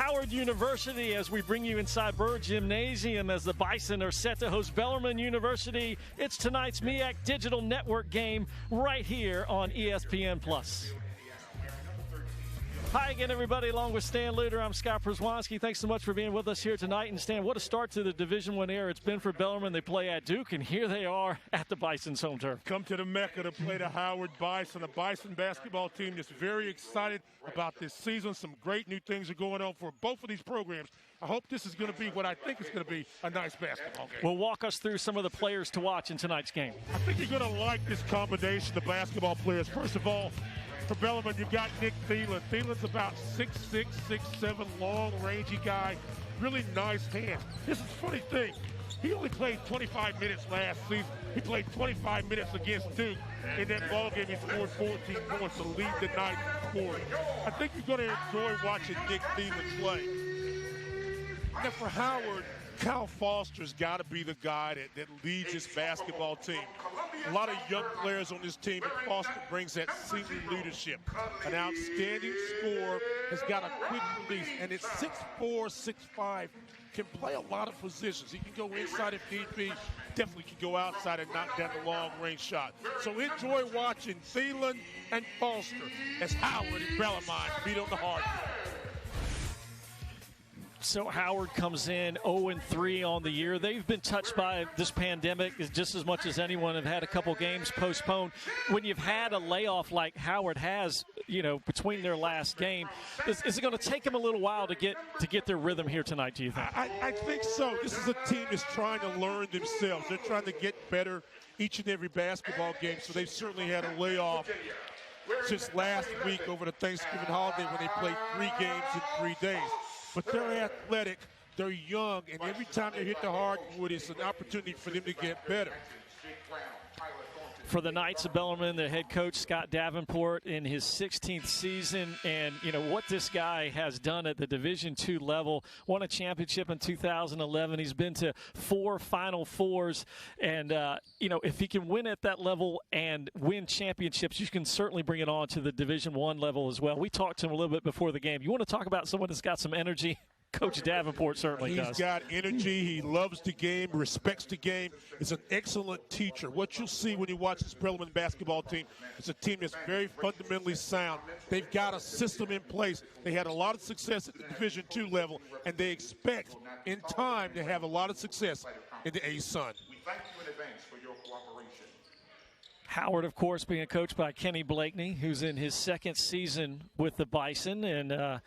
Howard University as we bring you inside Bird Gymnasium as the Bison are set to host Bellarmine University. It's tonight's MEAC Digital Network game right here on ESPN+. Hi again, everybody. Along with Stan Luter, I'm Scott Przwanski. Thanks so much for being with us here tonight. And Stan, what a start to the Division I era it's been for Bellarmine. They play at Duke, and here they are at the Bison's home turf. Come to the Mecca to play the Howard Bison. The Bison basketball team is very excited about this season. Some great new things are going on for both of these programs. I hope this is going to be what I think is going to be a nice basketball game. Well, walk us through some of the players to watch in tonight's game. I think you're going to like this combination of basketball players. First of all, for Bellarmine, you've got Nick Thielen. Thielen's about 6'6", 6'7", long, rangy guy. Really nice hands. This is a funny thing. He only played 25 minutes last season. He played 25 minutes against Duke. In that ball game, he scored 14 points to lead the night scoring. I think you're going to enjoy watching Nick Thielen play. And for Howard, Kyle Foster's got to be the guy that leads this basketball team. A lot of young players on this team, and Foster brings that senior leadership. An outstanding scorer, has got a quick release, and it's 6'4", 6'5", can play a lot of positions. He can go inside if need be, definitely can go outside and knock down the long-range shot. So enjoy watching Thielen and Foster as Howard and Bellarmine beat on the hard. So Howard comes in 0-3 on the year. They've been touched by this pandemic just as much as anyone. Have had a couple games postponed. When you've had a layoff like Howard has, between their last game, is it going to take them a little while to get their rhythm here tonight, do you think? I think so. This is a team that's trying to learn themselves. They're trying to get better each and every basketball game, so they've certainly had a layoff since last week over the Thanksgiving holiday when they played 3 games in 3 days. But they're athletic, they're young, and every time they hit the hardwood, it's an opportunity for them to get better. For the Knights of Bellarmine, the head coach, Scott Davenport, in his 16th season, and what this guy has done at the Division II level, won a championship in 2011. He's been to 4 Final Fours, and if he can win at that level and win championships, you can certainly bring it on to the Division I level as well. We talked to him a little bit before the game. You want to talk about someone that's got some energy? Coach Davenport certainly does. He's got energy. He loves the game, respects the game. He's an excellent teacher. What you'll see when you watch this Bellarmine basketball team is a team that's very fundamentally sound. They've got a system in place. They had a lot of success at the Division II level, and they expect in time to have a lot of success in the A-Sun. We thank you in advance for your cooperation. Howard, of course, being coached by Kenny Blakeney, who's in his 2nd season with the Bison, and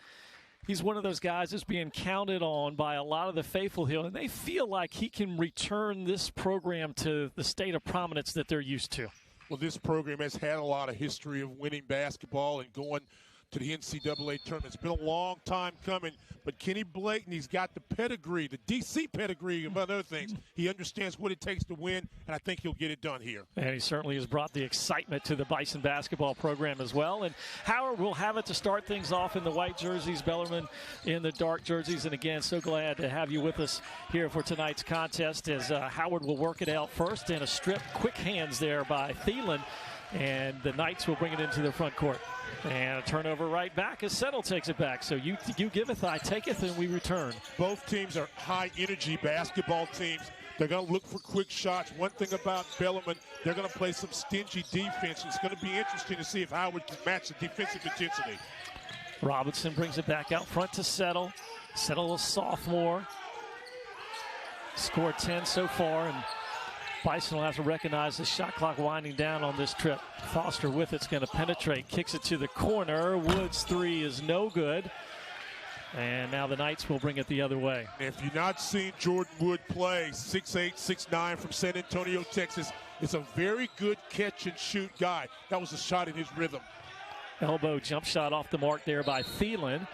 he's one of those guys that's being counted on by a lot of the faithful here, and they feel like he can return this program to the state of prominence that they're used to. Well, this program has had a lot of history of winning basketball and going to the NCAA tournament. It's been a long time coming, but Kenny Blakeney's got the pedigree, the DC pedigree, among other things. He understands what it takes to win, and I think he'll get it done here. And he certainly has brought the excitement to the Bison basketball program as well. And Howard will have it to start things off in the white jerseys, Bellarmine in the dark jerseys. And again, so glad to have you with us here for tonight's contest as Howard will work it out first in a strip, quick hands there by Thielen. And the Knights will bring it into the front court. And a turnover right back as Settle takes it back. So you giveth, I taketh, and we return. Both teams are high-energy basketball teams. They're going to look for quick shots. One thing about Bellarmine, they're going to play some stingy defense. It's going to be interesting to see if Howard can match the defensive intensity. Robinson brings it back out front to Settle. Settle, a sophomore. Scored 10 so far, and Bison will have to recognize the shot clock winding down on this trip. Foster with it's going to penetrate, kicks it to the corner. Woods' 3 is no good. And now the Knights will bring it the other way. If you've not seen Jordan Wood play, 6'8", 6'9", from San Antonio, Texas, is a very good catch-and-shoot guy. That was a shot in his rhythm. Elbow jump shot off the mark there by Thielen.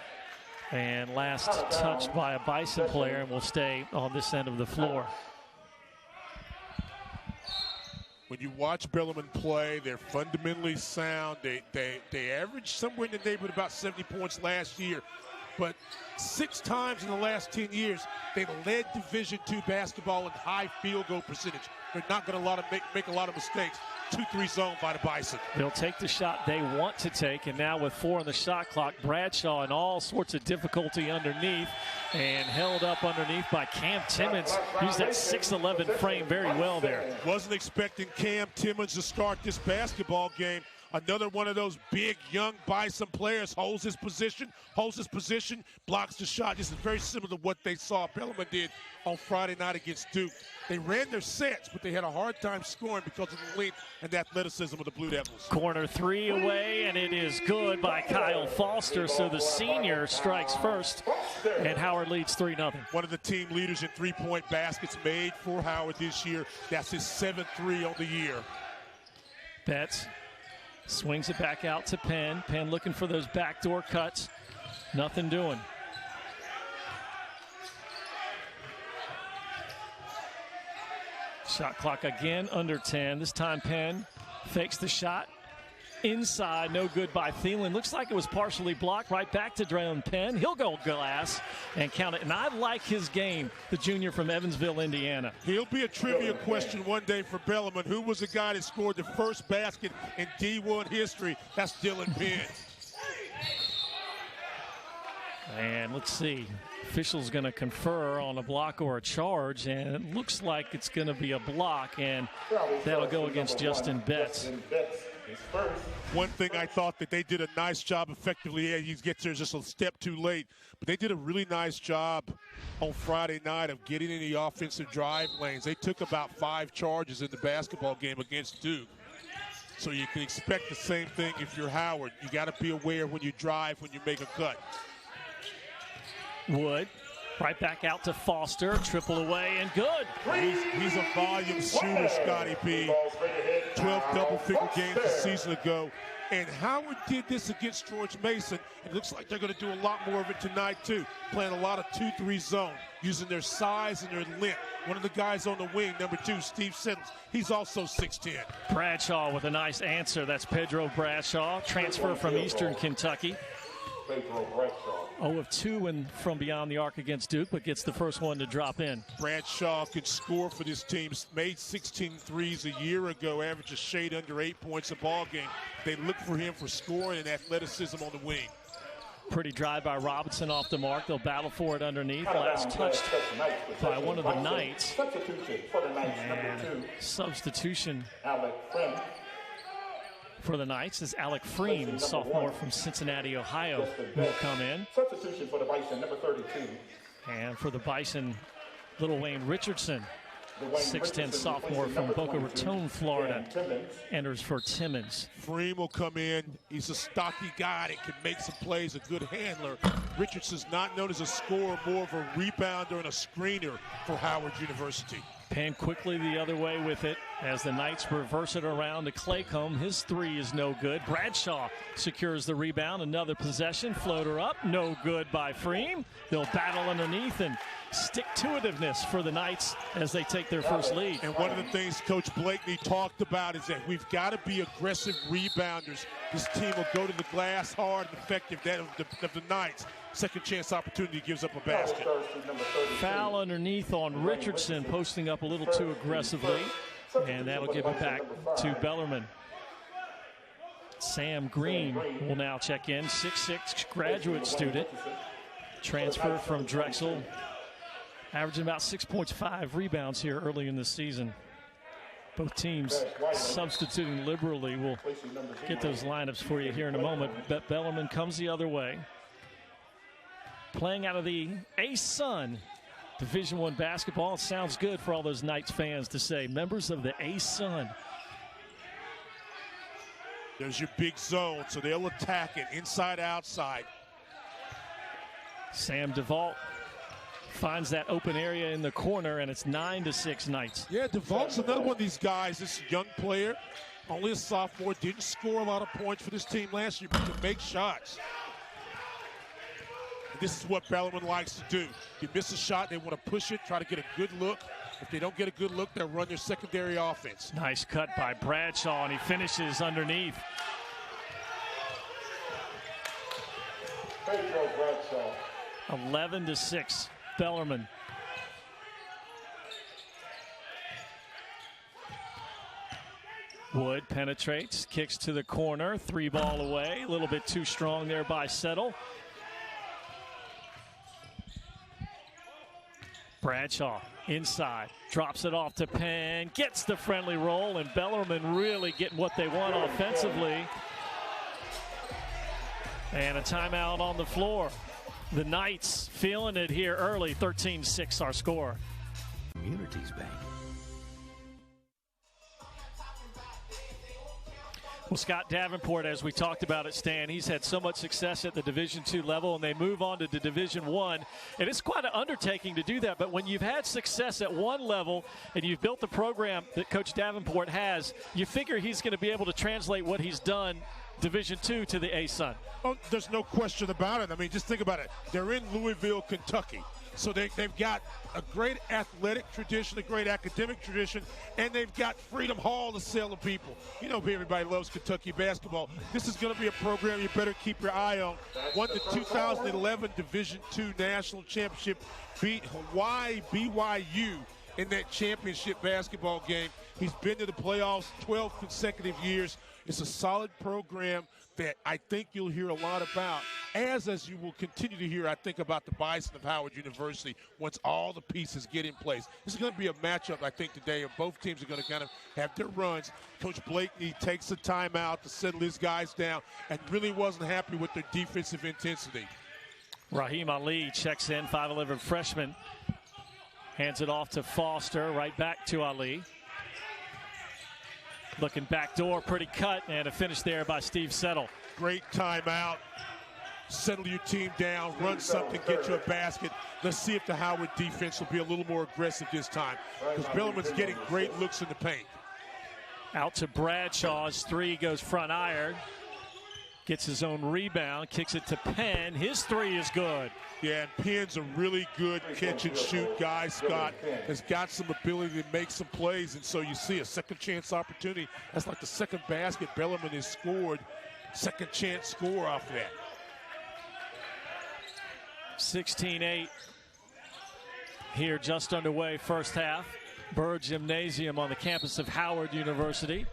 And last touched by a Bison player, and will stay on this end of the floor. When you watch Bellarmine play, they're fundamentally sound. They averaged somewhere in the neighborhood about 70 points last year. but 6 times in the last 10 years, they've led Division II basketball in high field goal percentage. They're not going to make a lot of mistakes. 2-3 zone by the Bison. They'll take the shot they want to take, and now with 4 on the shot clock, Bradshaw in all sorts of difficulty underneath and held up underneath by Cam Timmons. Used that 6'11" frame very well there. Wasn't expecting Cam Timmons to start this basketball game. Another one of those big, young Bison players holds his position, blocks the shot. This is very similar to what they saw Bellarmine did on Friday night against Duke. They ran their sets, but they had a hard time scoring because of the length and the athleticism of the Blue Devils. Corner 3 away, and it is good by Kyle Foster. So the senior strikes first, and Howard leads 3-0. One of the team leaders in three-point baskets made for Howard this year. That's his 7th 3 on the year. Betts swings it back out to Penn. Penn looking for those backdoor cuts. Nothing doing. Shot clock again under 10. This time Penn fakes the shot. Inside, no good by Thielen. Looks like it was partially blocked. Right back to Draylon Penn. He'll go glass and count it. And I like his game, the junior from Evansville, Indiana. He'll be a trivia question one day for Bellarmine. Who was the guy that scored the first basket in D1 history? That's Dylan Penn. And let's see. Official's going to confer on a block or a charge, and it looks like it's going to be a block, and that'll go against Justin Betts. One thing I thought that they did a nice job effectively, he gets there just a step too late, but they did a really nice job on Friday night of getting in the offensive drive lanes. They took about 5 charges in the basketball game against Duke. So you can expect the same thing if you're Howard. You got to be aware when you drive, when you make a cut. Wood, right back out to Foster, triple away and good. He's a volume shooter, Scotty P. 12 double-figure games a season ago. And Howard did this against George Mason. It looks like they're going to do a lot more of it tonight, too. Playing a lot of 2-3 zone, using their size and their length. One of the guys on the wing, number 2, Steve Siddons, he's also 6'10". Bradshaw with a nice answer. That's Pedro Bradshaw, transfer from Eastern Kentucky. 0 of 2 and from beyond the arc against Duke, but gets the first one to drop in. Bradshaw could score for this team. Made 16 threes a year ago, averaged a shade under 8 points a ball game. They look for him for scoring and athleticism on the wing. Pretty drive by Robinson off the mark. They'll battle for it underneath. Last touched by one of the Knights. And substitution for the Knights is Alec Freem, sophomore from Cincinnati, Ohio, will come in. Substitution for the Bison, number 32. And for the Bison, Little Wayne Richardson, 6'10" sophomore from Boca Raton, Florida, enters for Timmons. Freem will come in. He's a stocky guy that can make some plays, a good handler. Richardson's not known as a scorer, more of a rebounder and a screener for Howard University. Penn quickly the other way with it as the Knights reverse it around to Claycomb. His 3 is no good. Bradshaw secures the rebound. Another possession. Floater up. No good by Freem. They'll battle underneath and stick-to-itiveness for the Knights as they take their first lead. And one of the things Coach Blakeney talked about is that we've got to be aggressive rebounders. This team will go to the glass hard and effective. That of the Knights. Second chance opportunity gives up a basket. Foul underneath on Richardson, posting up a little too aggressively, and that'll give it back to Bellarmine. Sam Green will now check in, 6'6", graduate student, transfer from Drexel, averaging about 6 points, 5 rebounds here early in the season. Both teams substituting liberally. We'll get those lineups for you here in a moment. Bellarmine comes the other way. Playing out of the A-Sun Division I basketball. It sounds good for all those Knights fans to say, members of the A-Sun. There's your big zone, so they'll attack it inside, outside. Sam DeVault finds that open area in the corner, and it's 9-6 Knights. Yeah, DeVault's another one of these guys, this young player, only a sophomore, didn't score a lot of points for this team last year, but can make shots. This is what Bellarmine likes to do. You miss a shot, they want to push it, try to get a good look. If they don't get a good look, they'll run their secondary offense. Nice cut by Bradshaw, and he finishes underneath. Pedro Bradshaw. 11-6, Bellarmine. Wood penetrates, kicks to the corner, 3-ball away. A little bit too strong there by Settle. Bradshaw inside, drops it off to Penn, gets the friendly roll, and Bellarmine really getting what they want offensively. And a timeout on the floor. The Knights feeling it here early, 13-6 our score. Communities Bank. Well, Scott Davenport, as we talked about it, Stan, he's had so much success at the Division II level, and they move on to the Division I. And it's quite an undertaking to do that. But when you've had success at one level and you've built the program that Coach Davenport has, you figure he's going to be able to translate what he's done Division II to the A-Sun. Oh, there's no question about it. I mean, just think about it. They're in Louisville, Kentucky. So they've got a great athletic tradition, a great academic tradition, and they've got Freedom Hall to sell to people. You know, everybody loves Kentucky basketball. This is going to be a program you better keep your eye on. Won the 2011 Division II National Championship, beat Hawaii BYU in that championship basketball game. He's been to the playoffs 12 consecutive years. It's a solid program that I think you'll hear a lot about, as you will continue to hear, I think, about the Bison of Howard University once all the pieces get in place. This is going to be a matchup, I think, today, and both teams are going to kind of have their runs. Coach Blakeney takes a timeout to settle his guys down and really wasn't happy with their defensive intensity. Raheem Ali checks in, 5'11 freshman. Hands it off to Foster, right back to Ali. Looking back door, pretty cut, and a finish there by Steve Settle. Great timeout. Settle your team down, run something, get you a basket. Let's see if the Howard defense will be a little more aggressive this time, because Bellarmine's getting great looks in the paint. Out to Bradshaw's three, goes front iron. Gets his own rebound, kicks it to Penn. His three is good. Yeah, and Penn's a really good catch-and-shoot guy. Scott has got some ability to make some plays, and so you see a second-chance opportunity. That's like the second basket Bellarmine has scored. Second-chance score off that. 16-8 here, just underway, first half. Byrd Gymnasium on the campus of Howard University.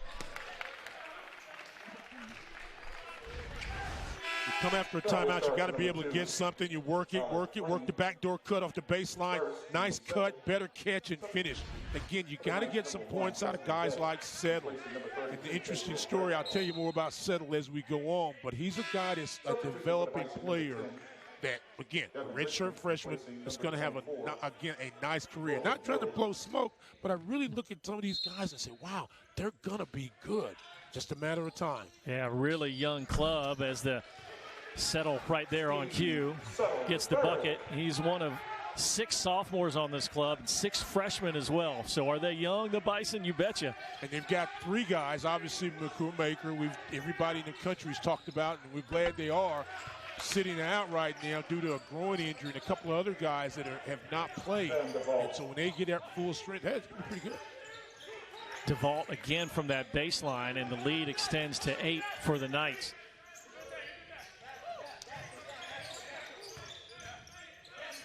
Come after a timeout, you got to be able to get something. You work the backdoor cut off the baseline. Nice cut, better catch and finish. Again, you got to get some points out of guys like Settle. And the interesting story, I'll tell you more about Settle as we go on, but he's a guy that's a developing player that, again, a redshirt freshman is going to have, a nice career. Not trying to blow smoke, but I really look at some of these guys and say, wow, they're going to be good. Just a matter of time. Yeah, really young club as the Settle right there on cue gets the bucket. He's one of 6 sophomores on this club and 6 freshmen as well. So are they young, the Bison? You betcha. And they've got 3 guys, obviously McCool-Maker, everybody in the country's talked about, and we're glad they are sitting out right now due to a groin injury, and a couple of other guys that have not played. And so when they get at full strength, that's going to be pretty good. DeVault again from that baseline, and the lead extends to 8 for the Knights.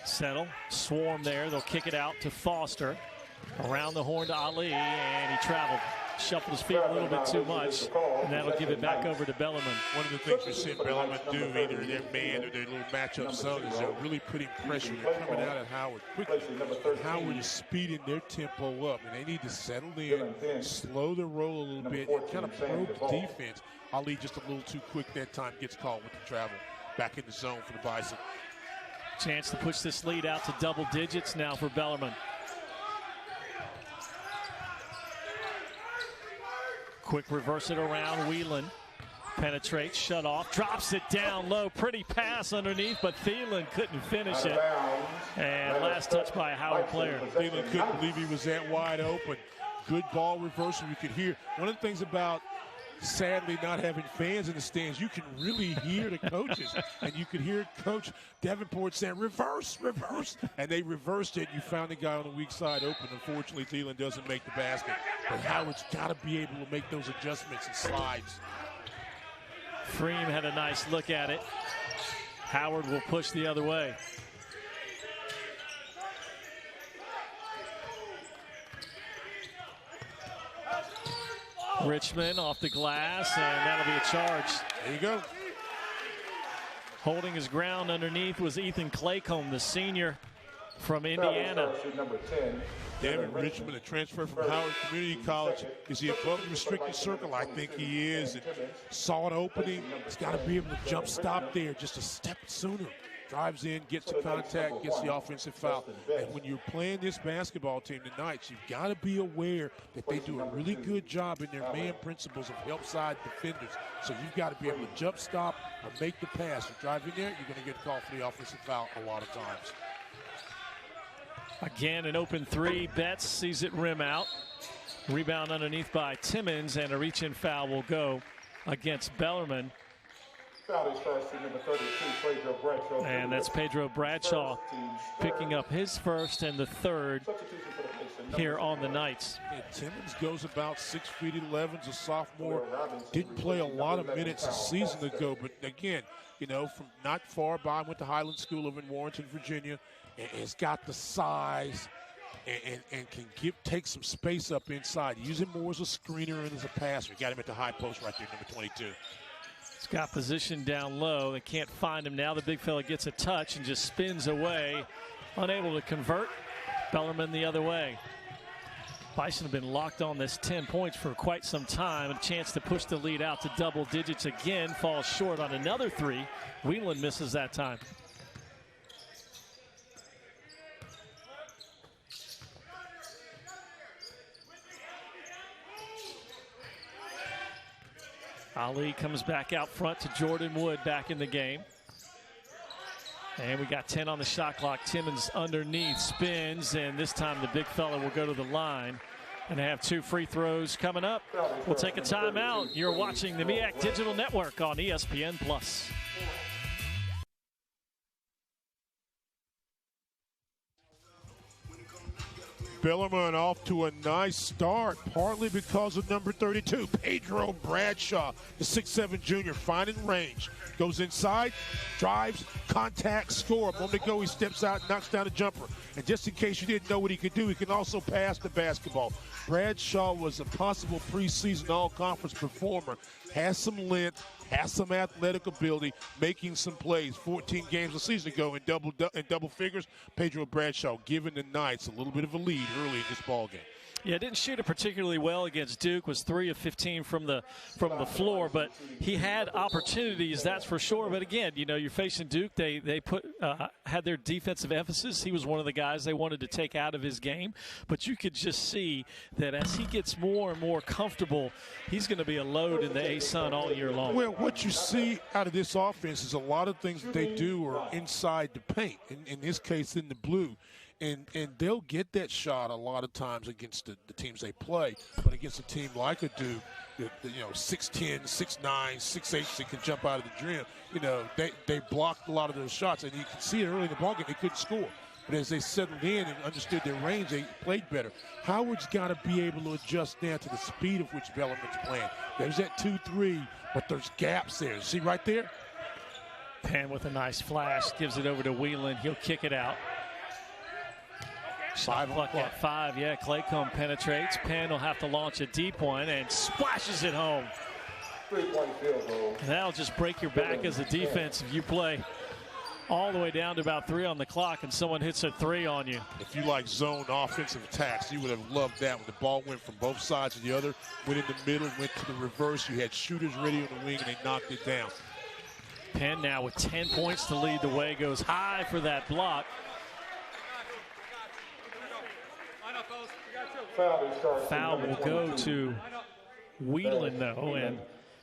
Settle, swarm there. They'll kick it out to Foster. Around the horn to Ali, and he traveled. Shuffled his feet a little bit too much, and that'll give it back over to Bellarmine. One of the things we're seeing Bellarmine do, either their man or their little matchup zone, is they're really putting pressure. They're coming out at Howard quickly. Howard is speeding their tempo up, and they need to settle in, slow the roll a little bit, and kind of probe the defense. Ali just a little too quick that time, gets caught with the travel. Back in the zone for the Bison. Chance to push this lead out to double digits now for Bellarmine. Quick reverse it around. Whelan penetrates, shut off, drops it down low. Pretty pass underneath, but Thielen couldn't finish it. And last touch by a Howard player. Thielen couldn't believe he was that wide open. Good ball reversal. You could hear. One of the things about, sadly, not having fans in the stands, you can really hear the coaches. And you could hear Coach Davenport saying, reverse, reverse. And they reversed it. You found the guy on the weak side open. Unfortunately, Thielen doesn't make the basket. But Howard's got to be able to make those adjustments and slides. Freem had a nice look at it. Howard will push the other way. Richmond off the glass, and that'll be a charge. There you go. Holding his ground underneath was Ethan Claycomb, the senior from Indiana. Devin Richmond, a transfer from Howard Community College. Is he above the restricted circle? I think he is. And saw an opening. He's got to be able to jump stop there just a step sooner. Drives in, gets the contact, gets the offensive foul. And when you're playing this basketball team tonight, you've got to be aware that they do a really good job in their man principles of help side defenders. So you've got to be able to jump stop or make the pass. You drive in there, you're going to get called for the offensive foul a lot of times. Again, an open three. Betts sees it rim out. Rebound underneath by Timmons, and a reach-in foul will go against Bellarmine. And that's Pedro Bradshaw picking up his first and the third here on the Knights. And Timmons goes about 6'11", a sophomore. Didn't play a lot of minutes a season ago, but again, you know, from not far by, went to Highland School over in Warrenton, Virginia, and has got the size and can take some space up inside. Use him more as a screener and as a passer. Got him at the high post right there, number 22. He's got position down low. They can't find him now. The big fella gets a touch and just spins away, unable to convert. Bellarmine the other way. Bison have been locked on this 10 points for quite some time. A chance to push the lead out to double digits again. Falls short on another three. Whelan misses that time. Ali comes back out front to Jordan Wood back in the game. And we got 10 on the shot clock. Timmons underneath, spins, and this time the big fella will go to the line. And they have 2 free throws coming up. We'll take a timeout. You're watching the MEAC Digital Network on ESPN+. Bellarmine off to a nice start, partly because of number 32, Pedro Bradshaw, the 6'7" junior, finding range. Goes inside, drives, contact, score. A moment ago, he steps out, knocks down a jumper. And just in case you didn't know what he could do, he can also pass the basketball. Bradshaw was a possible preseason all-conference performer. Has some length, has some athletic ability, making some plays. 14 games a season ago in double figures. Pedro Bradshaw giving the Knights a little bit of a lead early in this ballgame. Yeah, didn't shoot it particularly well against Duke. Was 3 of 15 from the floor, but he had opportunities, that's for sure. But again, you know, you're facing Duke. They had their defensive emphasis. He was one of the guys they wanted to take out of his game. But you could just see that as he gets more and more comfortable, he's going to be a load in the A-Sun all year long. Well, what you see out of this offense is a lot of things that they do are inside the paint. In this case, in the blue. And they'll get that shot a lot of times against the teams they play, but against a team like a Duke, you know, 6'10", 6'9", 6'8", that can jump out of the rim. You know, they blocked a lot of those shots, and you can see it early in the ballgame they couldn't score. But as they settled in and understood their range, they played better. Howard's got to be able to adjust now to the speed of which Bellarmine's playing. There's that 2-3, but there's gaps there. See right there? Penn with a nice flash, gives it over to Whelan. He'll kick it out. Shot clock at 5. Yeah, Claycomb penetrates. Penn will have to launch a deep one and splashes it home. That'll just break your back as a defense if you play all the way down to about 3 on the clock and someone hits a 3 on you. If you like zone offensive attacks, you would have loved that when the ball went from both sides of the other, went in the middle, went to the reverse. You had shooters ready on the wing, and they knocked it down. Penn now with 10 points to lead the way, goes high for that block. Foul will go to Whelan, though, and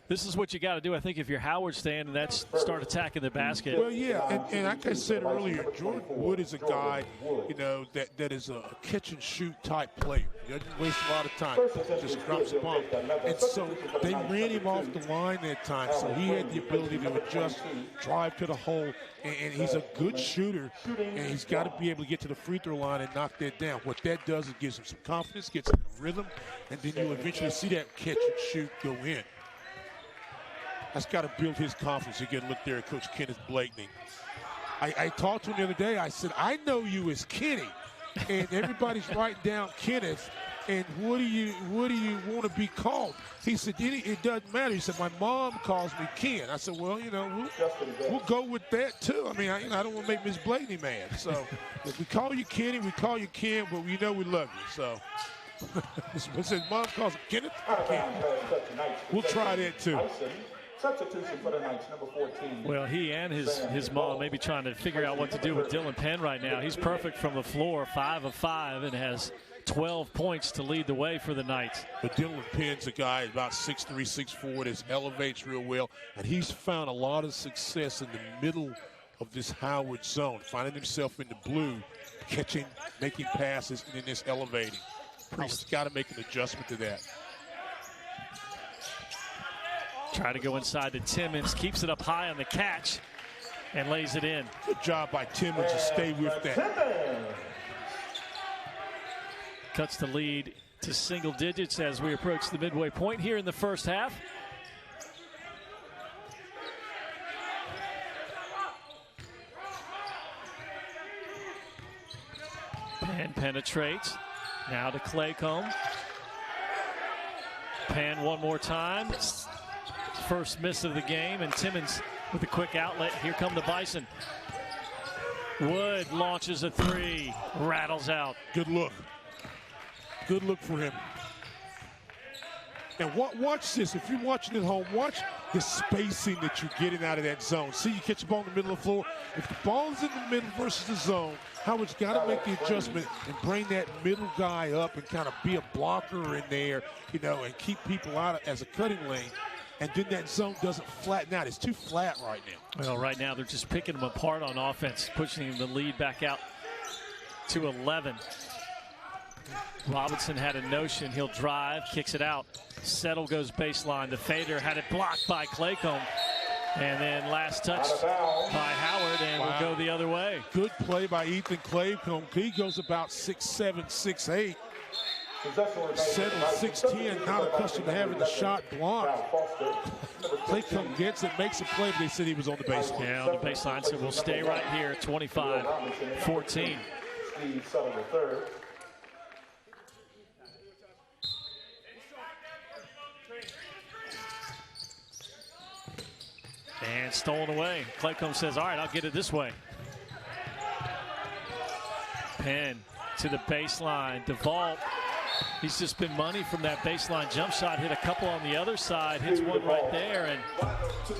this is what you got to do, I think, if you're Howard stand, and that's start attacking the basket. Well, yeah, and like I said earlier, Jordan Wood is a guy, you know, that is a catch-and-shoot type player. He doesn't waste a lot of time, just drops a bump. And so they ran him off the line that time, so he had the ability to adjust, drive to the hole, and he's a good shooter, and he's got to be able to get to the free throw line and knock that down. What that does is gives him some confidence, gets him a rhythm, and then you'll eventually see that catch-and-shoot go in. That's got to build his confidence. You get a look there at Coach Kenneth Blakeney. I talked to him the other day. I said, I know you as Kenny, and everybody's writing down Kenneth. And what do you want to be called? He said, it doesn't matter. He said, my mom calls me Ken. I said, well, we'll go with that too. I mean, I don't want to make Miss Blakeney mad. So if we call you Kenny, we call you Ken, but we know we love you. So his mom calls him Kenneth. We'll try that too. Substitution for the Knights, number 14. Well, he and his mom may be trying to figure out what to do with Dylan Penn right now. He's perfect from the floor, 5 of 5, and has 12 points to lead the way for the Knights. But Dylan Penn's a guy about 6'3", 6'4", that elevates real well, and he's found a lot of success in the middle of this Howard zone, finding himself in the blue, catching, making passes, and then just elevating. He's got to make an adjustment to that. Try to go inside to Timmons, keeps it up high on the catch, and lays it in. Good job by Timmons to stay with that. Cuts the lead to single digits as we approach the midway point here in the first half. Penn penetrates. Now to Claycomb. Penn one more time. First miss of the game, and Timmons with a quick outlet. Here come the Bison. Wood launches a three, rattles out. Good look. Good look for him. And watch this. If you're watching at home, watch the spacing that you're getting out of that zone. See, you catch the ball in the middle of the floor. If the ball's in the middle versus the zone, Howard's got to make the adjustment and bring that middle guy up and kind of be a blocker in there, and keep people out as a cutting lane. And then that zone doesn't flatten out. It's too flat right now. Well, right now they're just picking them apart on offense, pushing the lead back out to 11. Robinson had a notion. He'll drive, kicks it out. Settle goes baseline. The fader had it blocked by Claycomb. And then last touch by Howard, and will go the other way. Good play by Ethan Claycomb. He goes about 6'7", 6'8". Settle 6'10", not accustomed to having the shot blocked. Claycomb gets it, makes a play, but they said he was on the baseline. Yeah, on the baseline, so we'll stay right here at 25-14. And stolen away. Claycomb says, all right, I'll get it this way. Penn to the baseline. DeVault, he's just been money from that baseline jump shot. Hit a couple on the other side. Hits one right there. And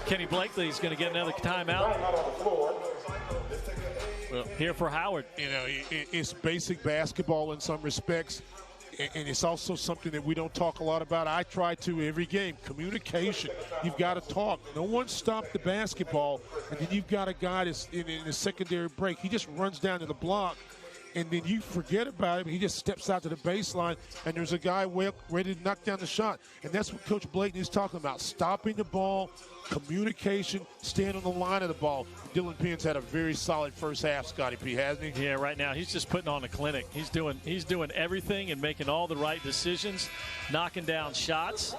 Kenny Blakely's going to get another timeout. Well, here for Howard. It's basic basketball in some respects. And it's also something that we don't talk a lot about. I try to every game. Communication. You've got to talk. No one stopped the basketball. And then you've got a guy that's in the secondary break. He just runs down to the block. And then you forget about him. He just steps out to the baseline. And there's a guy ready to knock down the shot. And that's what Coach Blakeney is talking about. Stopping the ball, communication, staying on the line of the ball. Dylan Penn's had a very solid first half, Scotty P, hasn't he? Yeah, right now he's just putting on a clinic. He's doing everything and making all the right decisions, knocking down shots.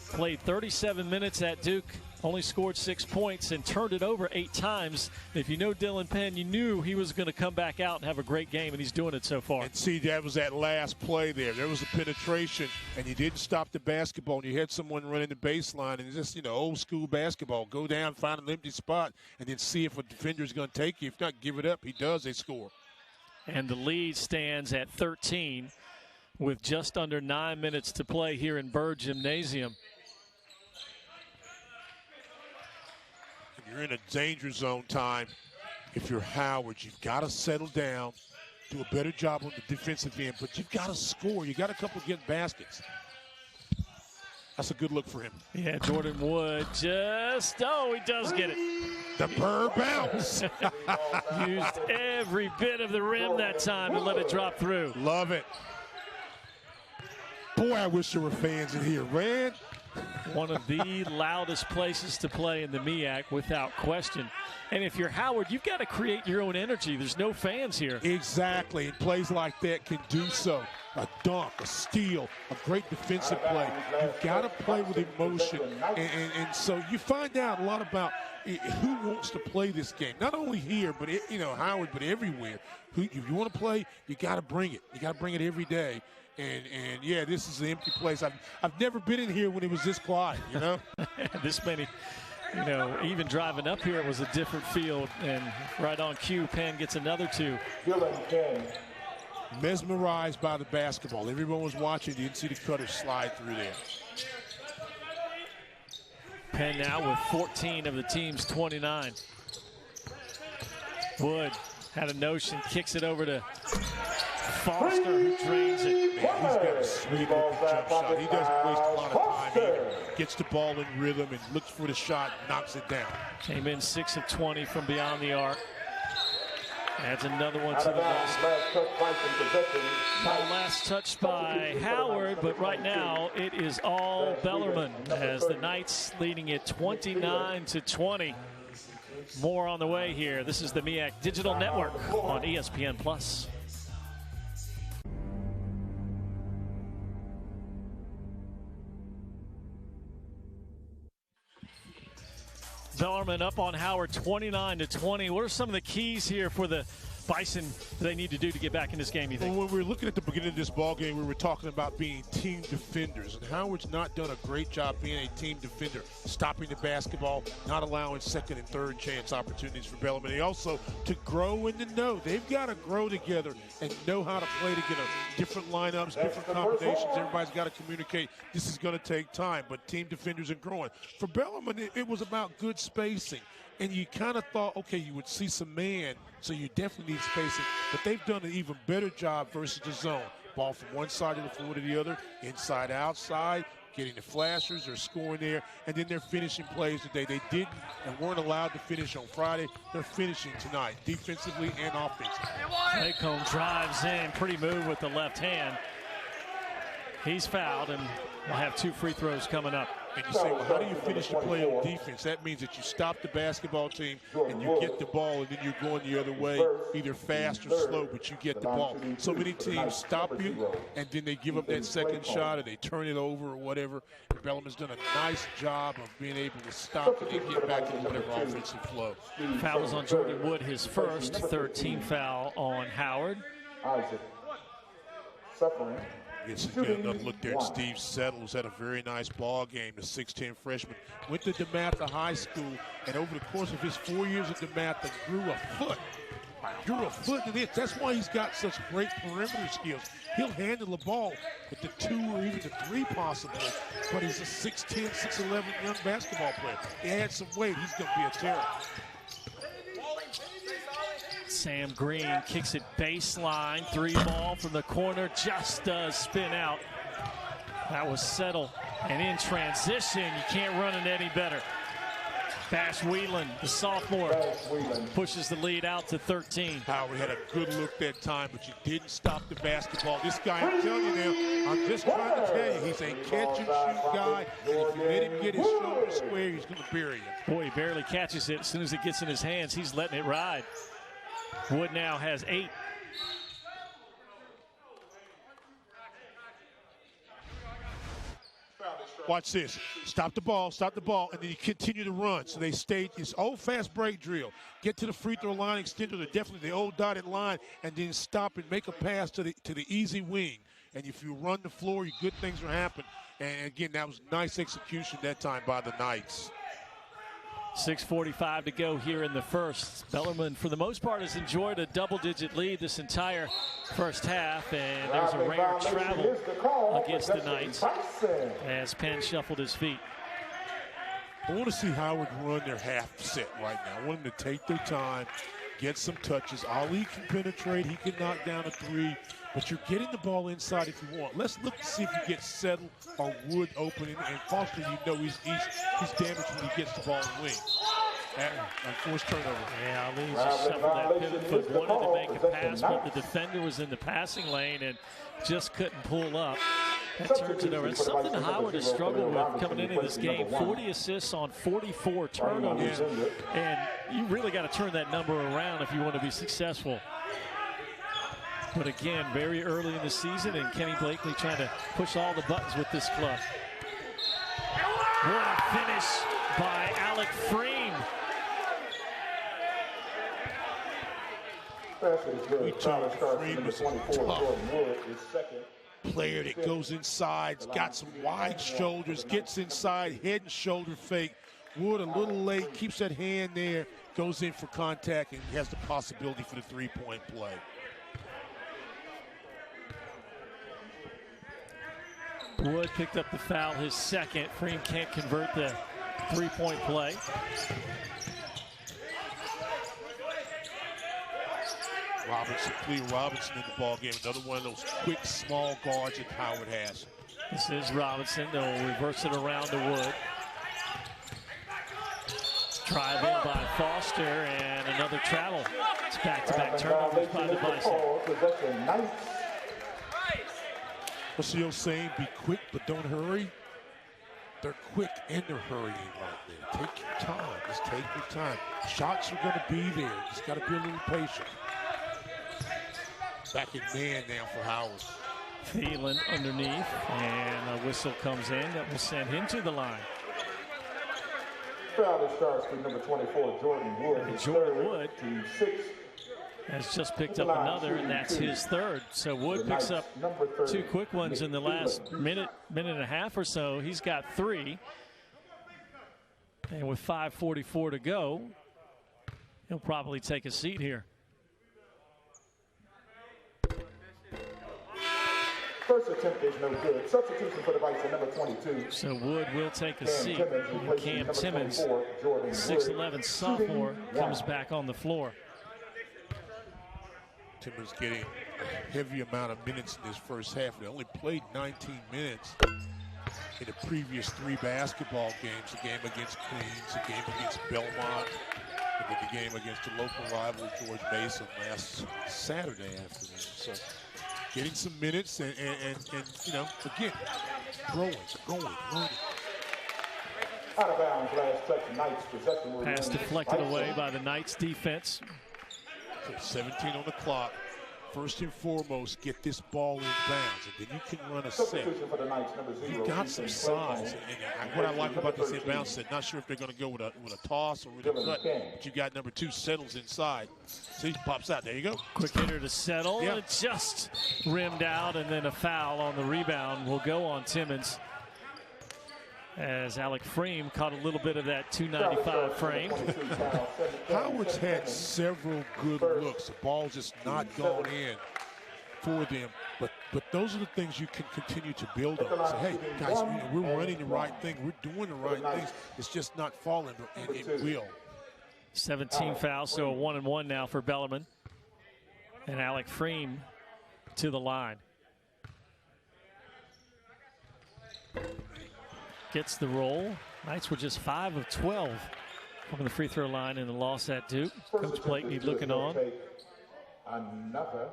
Played 37 minutes at Duke, only scored 6 points and turned it over 8 times. If you know Dylan Penn, you knew he was going to come back out and have a great game, and he's doing it so far. And see, that was that last play there. There was a penetration, and you didn't stop the basketball, and you had someone running the baseline, and it's just, old school basketball. Go down, find an empty spot, and then see if a defender is going to take you. If not, give it up. He does, they score. And the lead stands at 13 with just under 9 minutes to play here in Byrd Gymnasium. You're in a danger zone time. If you're Howard, you've got to settle down, do a better job on the defensive end, but you've got to score. You got a couple of good baskets. That's a good look for him. Yeah, Jordan Wood he does get it. The Burr bounce. Used every bit of the rim that time and let it drop through. Love it. Boy, I wish there were fans in here, man. One of the loudest places to play in the MEAC without question. And if you're Howard, you've got to create your own energy. There's no fans here. Exactly, and plays like that can do so. A dunk, a steal, a great defensive play. You've got to play with emotion. And so you find out a lot about who wants to play this game. Not only here, but, Howard, but everywhere. If you want to play, you got to bring it. You got to bring it every day. And yeah, this is an empty place. I've never been in here when it was this quiet, This many, even driving up here, it was a different field. And right on cue, Penn gets another two. Mesmerized by the basketball. Everyone was watching. You didn't see the cutter slide through there. Penn now with 14 of the team's 29. Wood had a notion, kicks it over to Foster, who drains it. Man, he's got a sweet looking jump shot. He doesn't waste a lot of time either. Gets the ball in rhythm and looks for the shot, knocks it down. Came in 6 of 20 from beyond the arc. Adds another one to the list. Last touch by Howard, but right now it is all Bellarmine as the Knights leading it 29-20. More on the way here. This is the MEAC Digital Network on ESPN+. Bellarmine up on Howard 29-20. What are some of the keys here for the Bison they need to do to get back in this game, you think? Well, when we were looking at the beginning of this ball game, we were talking about being team defenders. And Howard's not done a great job being a team defender, stopping the basketball, not allowing second and third chance opportunities for Bellarmine. They also, to grow and to know, they've got to grow together and know how to play together. Different lineups, different combinations. Everybody's got to communicate. This is going to take time, but team defenders are growing. For Bellarmine, it was about good spacing. And you kind of thought, okay, you would see some man, so you definitely need spacing. But they've done an even better job versus the zone. Ball from one side of the floor to the other, inside, outside, getting the flashers, they're scoring there, and then they're finishing plays today. They didn't and weren't allowed to finish on Friday. They're finishing tonight, defensively and offensively. Maycomb drives in, pretty move with the left hand. He's fouled, and we'll have 2 free throws coming up. And you say, well, how do you finish the play on defense? That means that you stop the basketball team and you get the ball, and then you're going the other way, either fast or slow, but you get the ball. So many teams stop you, and then they give up that second shot, or they turn it over or whatever. Bellarmine's done a nice job of being able to stop and then get back to whatever offensive flow. Foul was on Jordan Wood, his first, 13 foul on Howard. Isaac suffering. Gets another look there at Steve Settle, who's had a very nice ball game, the 6'10 freshman. Went to DeMatha High School, and over the course of his 4 years at DeMatha, grew a foot. And that's why he's got such great perimeter skills. He'll handle the ball with the 2 or even the 3 possibly, but he's a 6'10", 6'11 young basketball player. He adds some weight, he's going to be a terror. Sam Green kicks it baseline, 3 ball from the corner, just does spin out. That was Settle, and in transition, you can't run it any better. Bash Whelan, the sophomore, pushes the lead out to 13. Howard had a good look that time, but you didn't stop the basketball. This guy, I'm telling you now, I'm just trying to tell you, he's a catch-and-shoot guy, and if you let him get his shoulder square, he's going to bury you. Boy, he barely catches it. As soon as it gets in his hands, he's letting it ride. Wood now has 8. Watch this. Stop the ball, and then you continue to run. So they stayed this old fast break drill. Get to the free throw line, extend to definitely the old dotted line, and then stop and make a pass to the easy wing. And if you run the floor, good things will happen. And again, that was nice execution that time by the Knights. 6:45 to go here in the first. Bellarmine, for the most part, has enjoyed a double-digit lead this entire first half, and there's a rare travel against the Knights as Penn shuffled his feet. I want to see Howard run their half set right now. I want them to take their time, get some touches. Ali can penetrate. He can knock down a 3. But you're getting the ball inside if you want. Let's look to see if you get Settle or Wood opening. And Foster, he's damaged when he gets the ball in the wing. Forced turnover. Yeah, Ali just shuffled that pivot foot. Wanted to make a pass, but the defender was in the passing lane and just couldn't pull up. That turns it over. It's something Howard has struggled with coming into this game. 40 assists on 44 turnovers. And you really got to turn that number around if you want to be successful. But again, very early in the season, and Kenny Blakely trying to push all the buttons with this club. What a finish by Alec Freem. We told Freem was a tough player that goes inside, got some wide shoulders, gets inside, head and shoulder fake. Wood a little late, keeps that hand there, goes in for contact, and has the possibility for the three-point play. Wood picked up the foul, his second. Freem can't convert the three-point play. Cleo Robinson in the ball game. Another one of those quick, small guards that Howard has. This is Robinson. They'll reverse it around to Wood. Drive in by Foster, and another travel. It's back-to-back turnovers by the Bison. What's the old saying? Be quick, but don't hurry. They're quick and they're hurrying right there. Take your time. Just take your time. Shots are going to be there. Just got to be a little patient. Back in man now for Howard. Thielen underneath, and a whistle comes in that will send him to the line. Foul starts with number 24, Jordan Wood. And Jordan Wood to 6. Has just picked up another, and that's his third. So Wood picks up two quick ones in the last minute and a half or so. He's got 3. And with 5:44 to go, he'll probably take a seat here. First attempt is no good. Substitution for the Bison, number 22. So Wood will take a seat. And Cam Timmons, 6'11" sophomore, comes back on the floor. Timmons getting a heavy amount of minutes in this first half. They only played 19 minutes in the previous 3 basketball games. A game against Queens, a game against Belmont, and then the game against the local rival George Mason last Saturday afternoon. So getting some minutes and you know, again, growing, learning. Out of bounds, last touch, Knights possession. Pass deflected away by the Knights defense. So 17 on the clock. First and foremost, get this ball in bounds, and then you can run a set. You've got some size, and what I like about this inbound set, not sure if they're going to go with a toss or with a cut, but you got number 2 settles inside. See, pops out. There you go. Quick hitter to settle. It just rimmed out, and then a foul on the rebound will go on Timmons. As Alec Freem caught a little bit of that 295 frame. Howard's had several good looks. The ball's just not gone in for them. But those are the things you can continue to build on. Say, hey, guys, we're running the right thing. We're doing the right things. It's just not falling, and it will. 17 fouls, so a 1-and-1 now for Bellarmine. And Alec Freem to the line. Gets the roll. Knights were just 5 of 12 from the free throw line in the loss at Duke. Coach Blakeney looking on. Another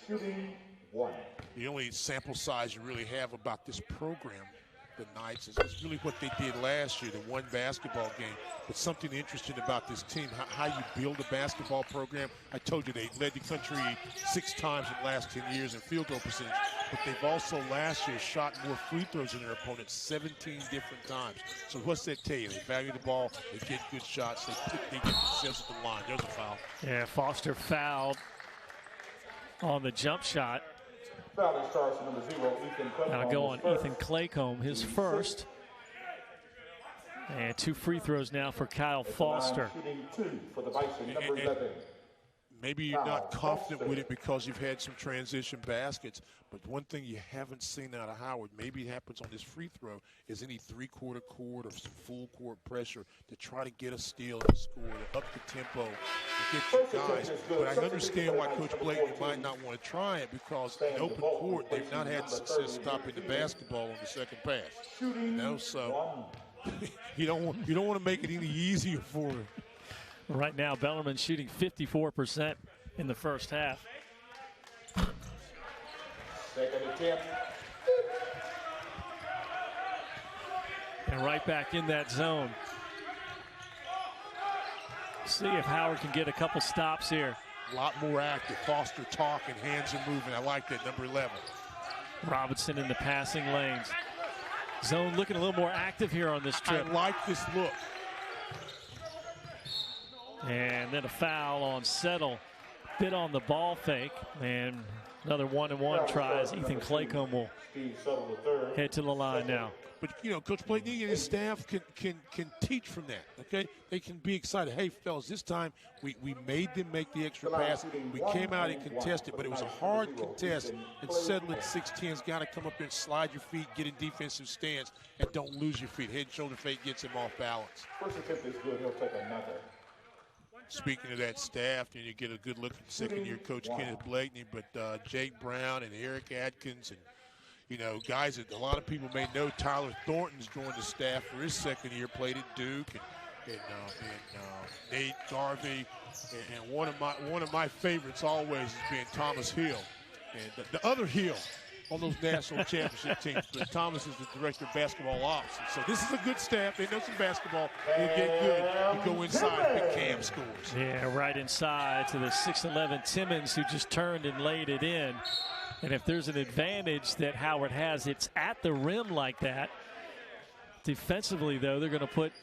shooting 1. The only sample size you really have about this program, the Knights, is really what they did last year, the one basketball game. But something interesting about this team, how you build a basketball program. I told you they led the country 6 times in the last 10 years in field goal percentage. But they've also last year shot more free throws than their opponents 17 different times. So what's that tell you? They value the ball, they get good shots, they get themselves at the line. There's a foul. Yeah, Foster fouled on the jump shot. Foul starts number 0, Ethan Claycomb. That'll go on Ethan Claycomb, his first. And 2 free throws now for Kyle Foster. Shooting 2 for the Bison, number 11. Maybe you're not confident with it because you've had some transition baskets, but one thing you haven't seen out of Howard, maybe it happens on this free throw, is any three-quarter court or some full-court pressure to try to get a steal and score, to up the tempo, to get your guys. But I understand why Coach Blakely might not want to try it because in open court, they've not had success stopping the basketball on the second pass. You know, so you don't want to make it any easier for him. Right now, Bellarmine shooting 54% in the first half. Second attempt. And right back in that zone. See if Howard can get a couple stops here. A lot more active. Foster talking, hands are moving. I like that, number 11. Robinson in the passing lanes. Zone looking a little more active here on this trip. I like this look. And then a foul on Settle. Bit on the ball fake. And another 1-and-1 tries. Ethan Claycomb will head to the line now. But, you know, Coach Blakeney and his staff can teach from that, okay? They can be excited. Hey, fellas, this time we made them make the extra pass. We came out and contested, but it was a hard contest. And Settle at 6'10's got to come up there and slide your feet, get in defensive stance, and don't lose your feet. Head and shoulder fake gets him off balance. First attempt is good. He'll take another. Speaking of that staff, and you get a good look at second-year coach Kenneth Blakeney, but Jake Brown and Eric Atkins and, you know, guys that a lot of people may know, Tyler Thornton's joined the staff for his second year, played at Duke, and Nate Garvey, and one of my favorites always has been Thomas Hill, and the other Hill on those national championship teams. But Thomas is the director of basketball ops. And so this is a good staff. They know some basketball. They get good. You go inside, big Cam scores. Yeah, right inside to the 6'11 Timmons, who just turned and laid it in. And if there's an advantage that Howard has, it's at the rim like that. Defensively, though, they're going to put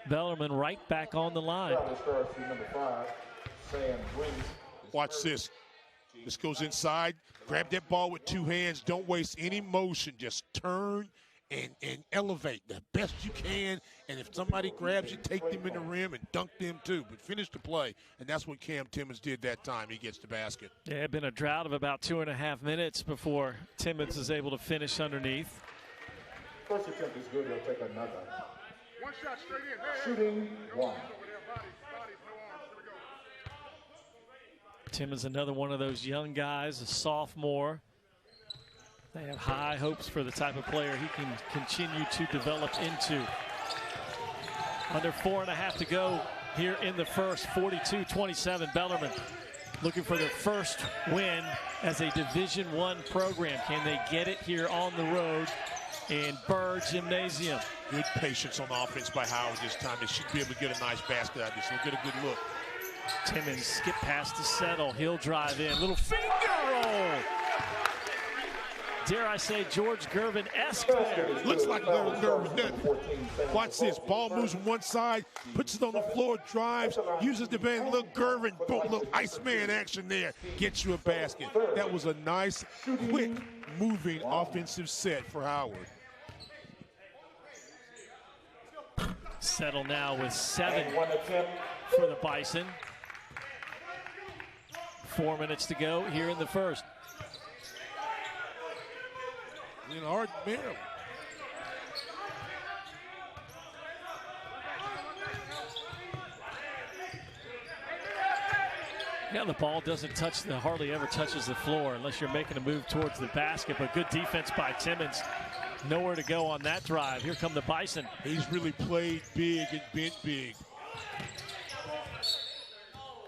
Bellarmine right back on the line. Watch this. This goes inside. Grab that ball with two hands. Don't waste any motion. Just turn and elevate the best you can. And if somebody grabs you, take them in the rim and dunk them too. But finish the play. And that's what Cam Timmons did that time. He gets the basket. Yeah, it had been a drought of about 2.5 minutes before Timmons is able to finish underneath. First attempt is good. He'll take another. One shot straight in. Shooting one. Timmons, another one of those young guys, a sophomore. They have high hopes for the type of player he can continue to develop into. Under 4.5 to go here in the first, 42-27. Bellarmine looking for their first win as a Division I program. Can they get it here on the road in Burr Gymnasium? Good patience on offense by Howard this time. They should be able to get a nice basket out of this. They'll get a good look. Timmons skip past to Settle. He'll drive in. Little finger roll. Dare I say George Gervin-esque there. Looks like Gervin. Watch this. Ball moves from one side, puts it on the floor, drives, uses the band. Look, Gervin. Boom, look, Iceman action there. Gets you a basket. That was a nice, quick, moving offensive set for Howard. Settle now with 7 for the Bison. 4 minutes to go here in the first. In Art, Maryland. Yeah, the ball doesn't touch hardly ever touches the floor unless you're making a move towards the basket. But good defense by Timmons. Nowhere to go on that drive. Here come the Bison. He's really played big and been big.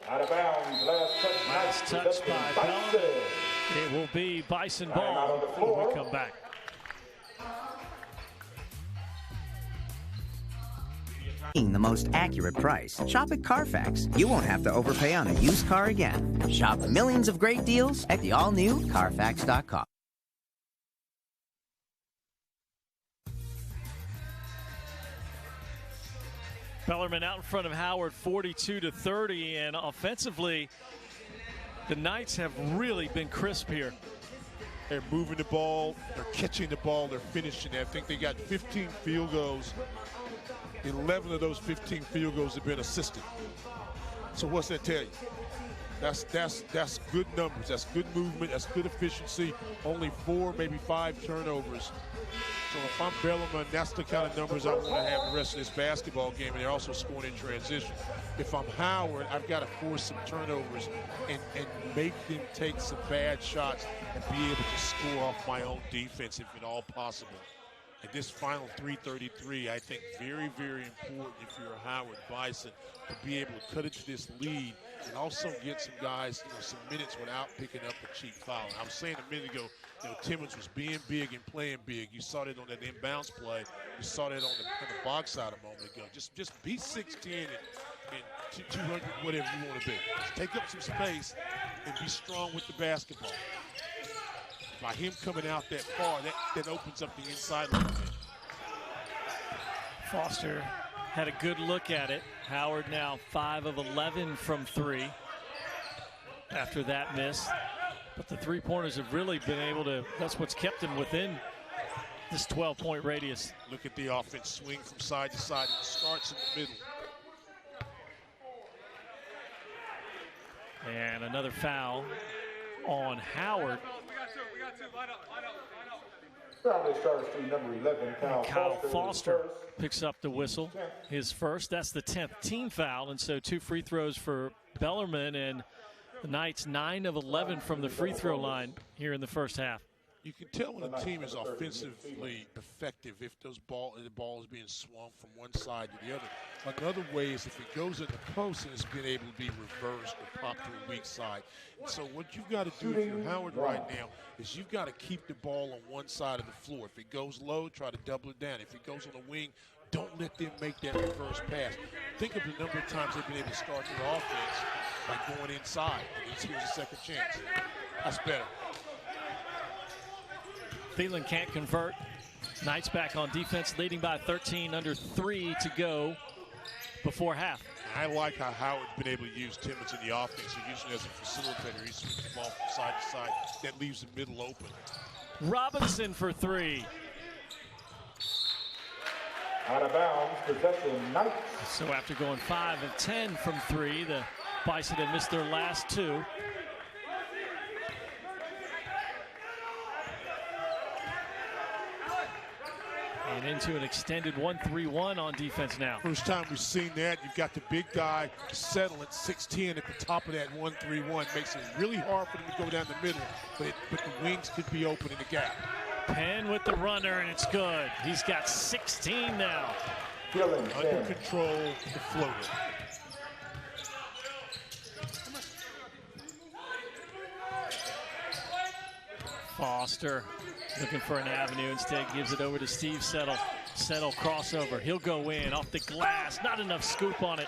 Out of bounds. Last touch by Bellarmine. It will be Bison ball when we come back. The most accurate price. Shop at Carfax. You won't have to overpay on a used car again. Shop millions of great deals at the all-new Carfax.com. Bellarmine out in front of Howard, 42-30, and offensively, the Knights have really been crisp here. They're moving the ball, they're catching the ball, they're finishing it. I think they got 15 field goals. 11 of those 15 field goals have been assisted. So what's that tell you? That's good numbers. That's good movement. That's good efficiency. Only 4, maybe 5 turnovers. So if I'm Bellarmine, that's the kind of numbers I want to have the rest of this basketball game, and they're also scoring in transition. If I'm Howard, I've got to force some turnovers and make them take some bad shots and be able to score off my own defense if at all possible. And this final 3:33, I think very, very important if you're a Howard Bison to be able to cut into this lead and also get some guys, some minutes without picking up a cheap foul. I was saying a minute ago, Timmons was being big and playing big. You saw that on that inbounds play. You saw that on the box side a moment ago. Just be 6'10" and 200, whatever you want to be. Just take up some space and be strong with the basketball. By him coming out that far, that opens up the inside a little bit. Foster had a good look at it. Howard now 5 of 11 from 3 after that miss. But the three-pointers have really been able to, that's what's kept him within this 12-point radius. Look at the offense swing from side to side. It starts in the middle. And another foul on Howard. We got two. Line up. Foul starts to number 11, Kyle Foster picks up the whistle, his first. That's the 10th team foul, and so 2 free throws for Bellarmine, and the Knights 9 of 11 from the free throw line here in the first half. You can tell when a team is offensively effective if the ball is being swung from one side to the other. Another way is if it goes in the post and it's been able to be reversed or popped to a weak side. And so what you've got to do if you're Howard right now is you've got to keep the ball on one side of the floor. If it goes low, try to double it down. If it goes on the wing, don't let them make that reverse pass. Think of the number of times they've been able to start their offense by going inside. And here's a second chance. That's better. Thielen can't convert. Knights back on defense, leading by 13, under 3 to go before half. I like how Howard's been able to use Timmons in the offense. He's using it as a facilitator. He swings the ball from side to side. That leaves the middle open. Robinson for 3. Out of bounds, possession, Knights. So after going 5 of 10 from 3, the Bison had missed their last 2. And into an extended 1-3-1 on defense now. First time we've seen that. You've got the big guy settle at 6'10" at the top of that 1-3-1. Makes it really hard for them to go down the middle, but the wings could be open in the gap. Penn with the runner, and it's good. He's got 16 now. Under control, the floater. Foster looking for an avenue, instead gives it over to Steve Settle. Settle crossover, he'll go in off the glass, not enough scoop on it.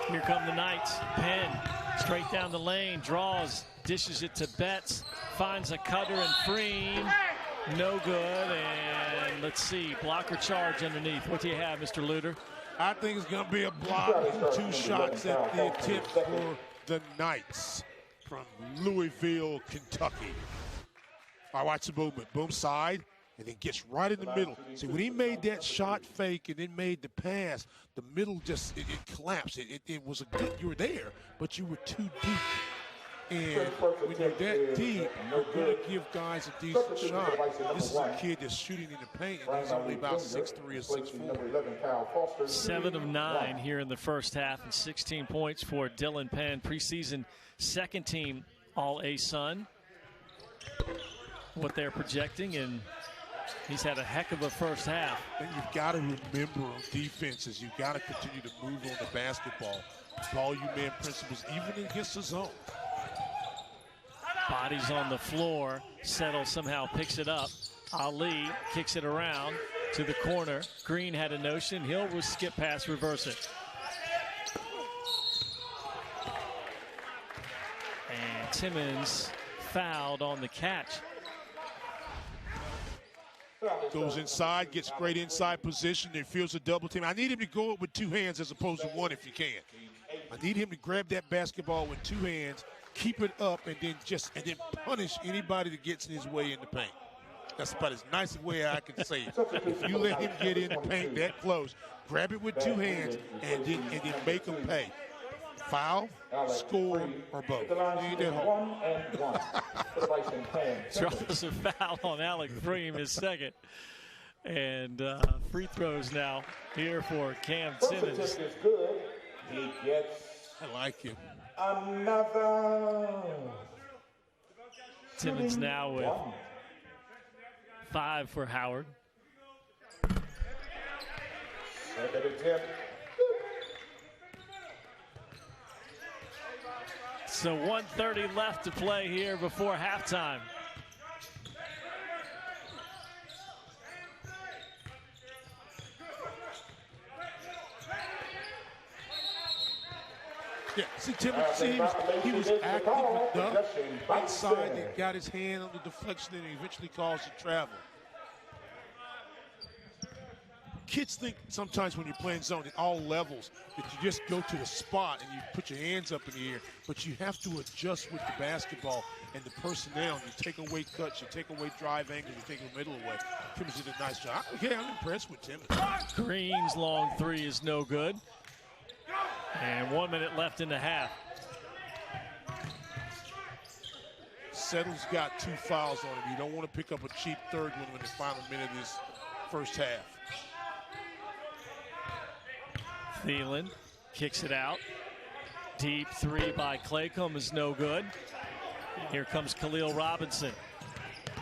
Here come the Knights. Penn straight down the lane, draws, dishes it to Betts, finds a cutter and Freem, no good, and let's see, blocker charge underneath. What do you have, Mr. Luter? I think it's going to be a block and 2 shots at the attempt for the Knights from Louisville, Kentucky. I watch the movement, boom side, and then gets right in the middle. See, when he made that shot fake and then made the pass, the middle just, it collapsed. It was a good, you were there, but you were too deep. And when you're that deep, you're going to give guys a decent shot. This is a kid that's shooting in the paint, and he's only about 6'3" or 6'4". 7 of 9 here in the first half, and 16 points for Dylan Penn, preseason second team All-A-Sun. What they're projecting, and he's had a heck of a first half. And you've got to remember on defenses, you've got to continue to move on the basketball. Ball you man principles, even against the zone. Bodies on the floor. Settle somehow picks it up. Ali kicks it around to the corner. Green had a notion. Hill will skip past, reverse it. And Timmons fouled on the catch. Goes inside, gets great inside position, and feels a double team. I need him to go up with 2 hands as opposed to 1 if you can. I need him to grab that basketball with 2 hands, keep it up, and then punish anybody that gets in his way in the paint. That's about as nice a way I can say it. If you let him get in the paint that close, grab it with 2 hands, and then make him pay. Foul, score, or both. Draws a foul on Alec Freem, his second. And free throws now here for Cam Timmons. He gets I like him. Another. Timmons now with 5 for Howard. Second attempt. So 1:30 left to play here before halftime. Yeah, see, Tim, it seems he was active enough inside and got his hand on the deflection and eventually caused the travel. Kids think sometimes when you're playing zone at all levels that you just go to the spot and you put your hands up in the air, but you have to adjust with the basketball and the personnel. You take away cuts, you take away drive angles, you take the middle away. Timmons did a nice job. Okay, I'm impressed with Timmons. Green's long three is no good. And 1 minute left in the half. Settle's got 2 fouls on him. You don't want to pick up a cheap third one in the final minute of this first half. Thielen kicks it out. Deep three by Claycomb is no good. Here comes Khalil Robinson.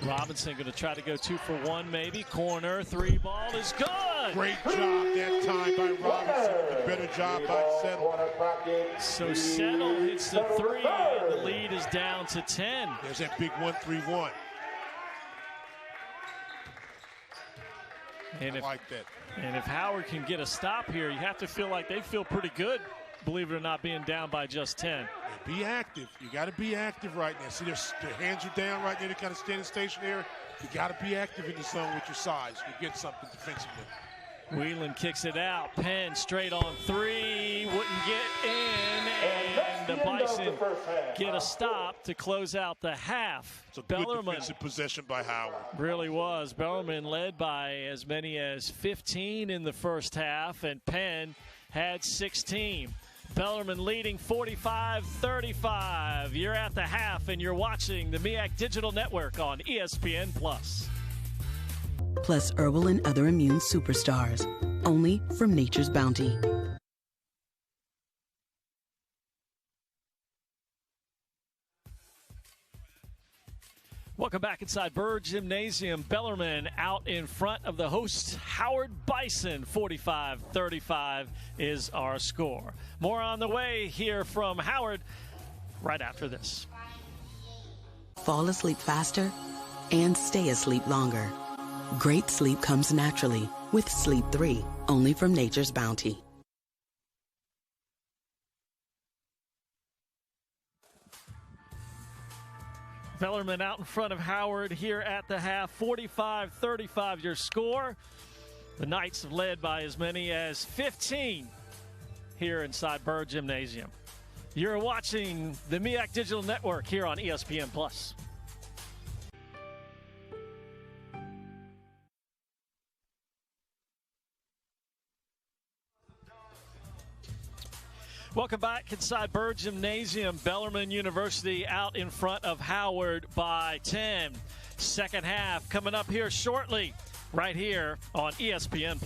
Robinson going to try to go 2 for 1 maybe. Corner, 3 ball is good. Great job that time by Robinson. A better job by Settle. So Settle hits the 3 and the lead is down to 10. There's that big 1-3-1. And I like that. And if Howard can get a stop here, you have to feel like they feel pretty good, believe it or not, being down by just 10. Be active. You got to be active right now. See, their hands are down right there. They're kind of standing stationary. You got to be active in the zone with your size. You get something defensively. Whelan kicks it out. Penn straight on 3. Wouldn't get in. And the Bison get a stop to close out the half. It's a good defensive possession by Howard. Really was. Bellarmine led by as many as 15 in the first half, and Penn had 16. Bellarmine leading 45-35. You're at the half, and you're watching the MEAC Digital Network on ESPN+. Plus herbal and other immune superstars. Only from Nature's Bounty. Welcome back inside Bird Gymnasium. Bellarmine out in front of the host, Howard Bison. 45-35 is our score. More on the way here from Howard right after this. Fall asleep faster and stay asleep longer. Great sleep comes naturally with Sleep 3, only from Nature's Bounty. Bellarmine out in front of Howard here at the half. 45-35 your score. The Knights have led by as many as 15 here inside Bird Gymnasium. You're watching the MEAC Digital Network here on ESPN+. Welcome back inside Bird Gymnasium. Bellarmine University out in front of Howard by 10. Second half coming up here shortly, right here on ESPN+.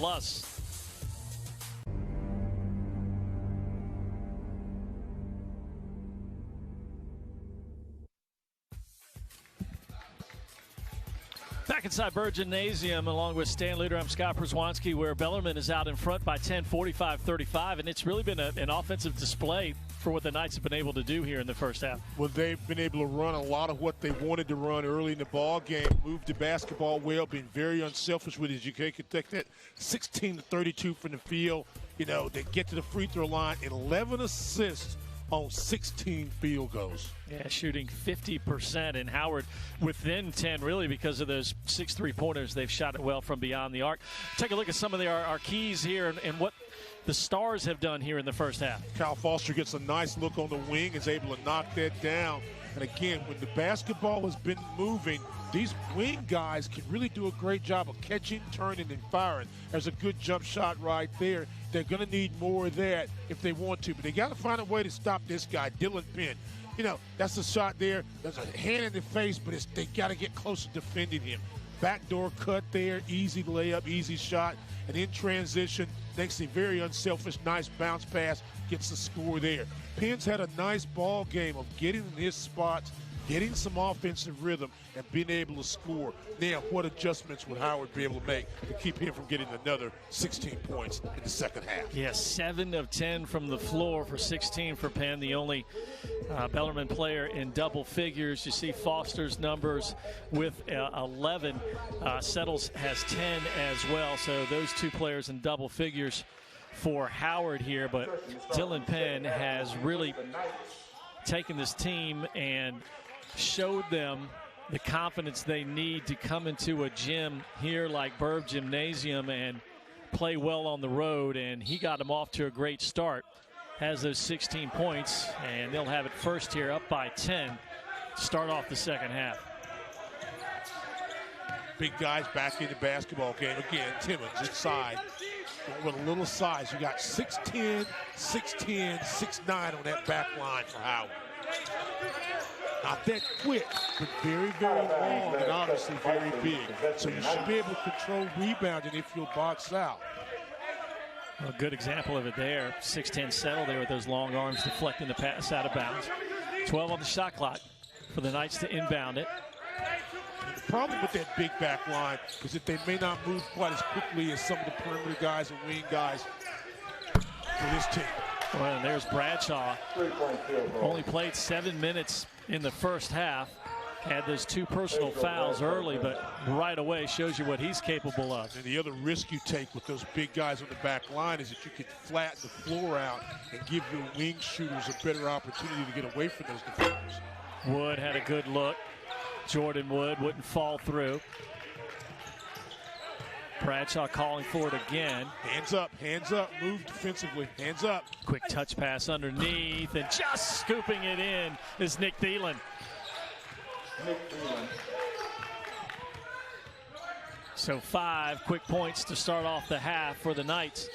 Back inside Bird Gymnasium, along with Stan Luter, I'm Scott Przwanski, where Bellarmine is out in front by 10, 45-35, and it's really been an offensive display for what the Knights have been able to do here in the first half. Well, they've been able to run a lot of what they wanted to run early in the ball game, move the basketball well, being very unselfish with it. You can take that 16-32 from the field. You know, they get to the free throw line, 11 assists on 16 field goals. Yeah, shooting 50%, and Howard within 10, really, because of those 6 3-pointers. They've shot it well from beyond the arc. Take a look at some of our keys here and what the Stars have done here in the first half. Kyle Foster gets a nice look on the wing, is able to knock that down. And again, when the basketball has been moving, these wing guys can really do a great job of catching, turning, and firing. There's a good jump shot right there. They're going to need more of that if they want to, but they got to find a way to stop this guy, Dylan Penn. You know, that's a shot there. There's a hand in the face, but they got to get closer defending him. Backdoor cut there, easy layup, easy shot. And in transition, makes a very unselfish, nice bounce pass, gets the score there. Penn's had a nice ball game of getting in his spots, getting some offensive rhythm and being able to score. Now, what adjustments would Howard be able to make to keep him from getting another 16 points in the second half? Yes, 7 of 10 from the floor for 16 for Penn, the only Bellarmine player in double figures. You see Foster's numbers with 11. Settles has 10 as well, so those two players in double figures for Howard here. But Dylan Penn has really taken this team and showed them the confidence they need to come into a gym here like Burb Gymnasium and play well on the road, and he got them off to a great start. Has those 16 points, and they'll have it first here, up by 10 to start off the second half. Big guys back in the basketball game. Again, Timmons inside with a little size. You got 6'10", 6'10", 6'9" on that back line for Howard. Not that quick, but very, very long and obviously very big. So you should be able to control rebounding if you'll box out. A good example of it there. 6'10" Settle there with those long arms deflecting the pass out of bounds. 12 on the shot clock for the Knights to inbound it. The problem with that big back line is that they may not move quite as quickly as some of the perimeter guys and wing guys for this team. Well, and there's Bradshaw. Only played 7 minutes in the first half. Had those 2 personal fouls early, but right away shows you what he's capable of. And the other risk you take with those big guys on the back line is that you can flatten the floor out and give your wing shooters a better opportunity to get away from those defenders. Wood had a good look. Jordan Wood wouldn't fall through. Bradshaw calling for it again. Hands up, move defensively, hands up. Quick touch pass underneath, and just scooping it in is Nick Thielen. So 5 quick points to start off the half for the Knights.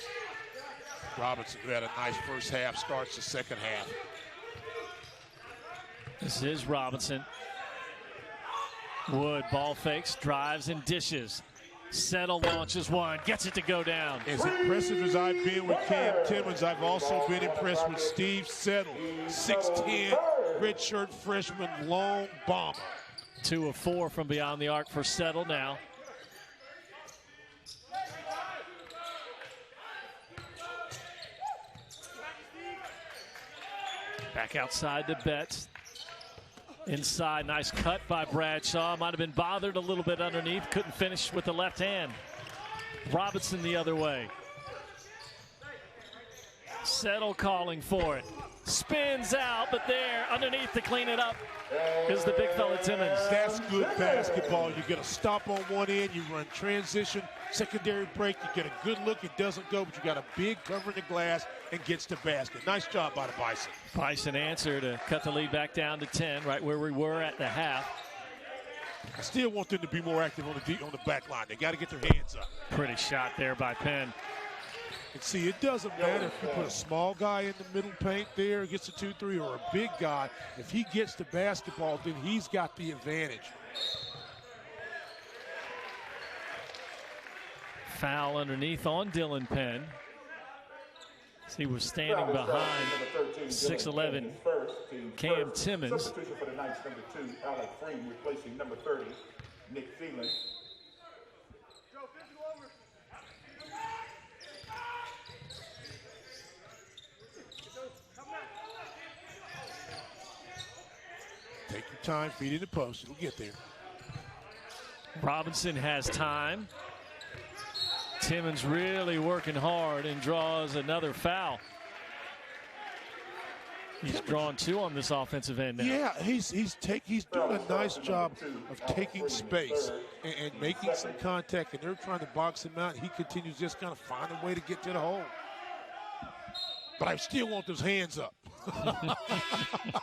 Robinson, who had a nice first half, starts the second half. This is Robinson. Wood ball fakes, drives and dishes. Settle launches one, gets it to go down. As impressive as I've been with Cam Timmons, I've also been impressed with Steve Settle. 6'10", redshirt freshman, long bomber. 2 of 4 from beyond the arc for Settle now. Back outside to Betts. Inside, nice cut by Bradshaw. Might have been bothered a little bit underneath. Couldn't finish with the left hand. Robinson the other way. Settle calling for it. Spins out, but there, underneath to clean it up is the big fella Timmons. That's good basketball. You get a stop on one end, you run transition, secondary break, you get a good look, it doesn't go, but you got a big cover in the glass and gets to basket. Nice job by the Bison. Bison answer to cut the lead back down to 10, right where we were at the half. I still want them to be more active on the back line. They got to get their hands up. Pretty shot there by Penn. And see, it doesn't matter if you put a small guy in the middle paint there, gets a 2-3, or a big guy. If he gets the basketball, then he's got the advantage. Foul underneath on Dylan Penn. He was standing behind 6'11" Cam Timmons. Substitution for the Knights, number 2, Alec Freeman, replacing number 30, Nick Thielen. Take your time, feed in the post. It'll get there. Robinson has time. Timmons really working hard and draws another foul. He's drawn 2 on this offensive end now. Yeah, he's doing a nice job of taking space and making some contact, and they're trying to box him out. He continues just kind of find a way to get to the hole. But I still want those hands up.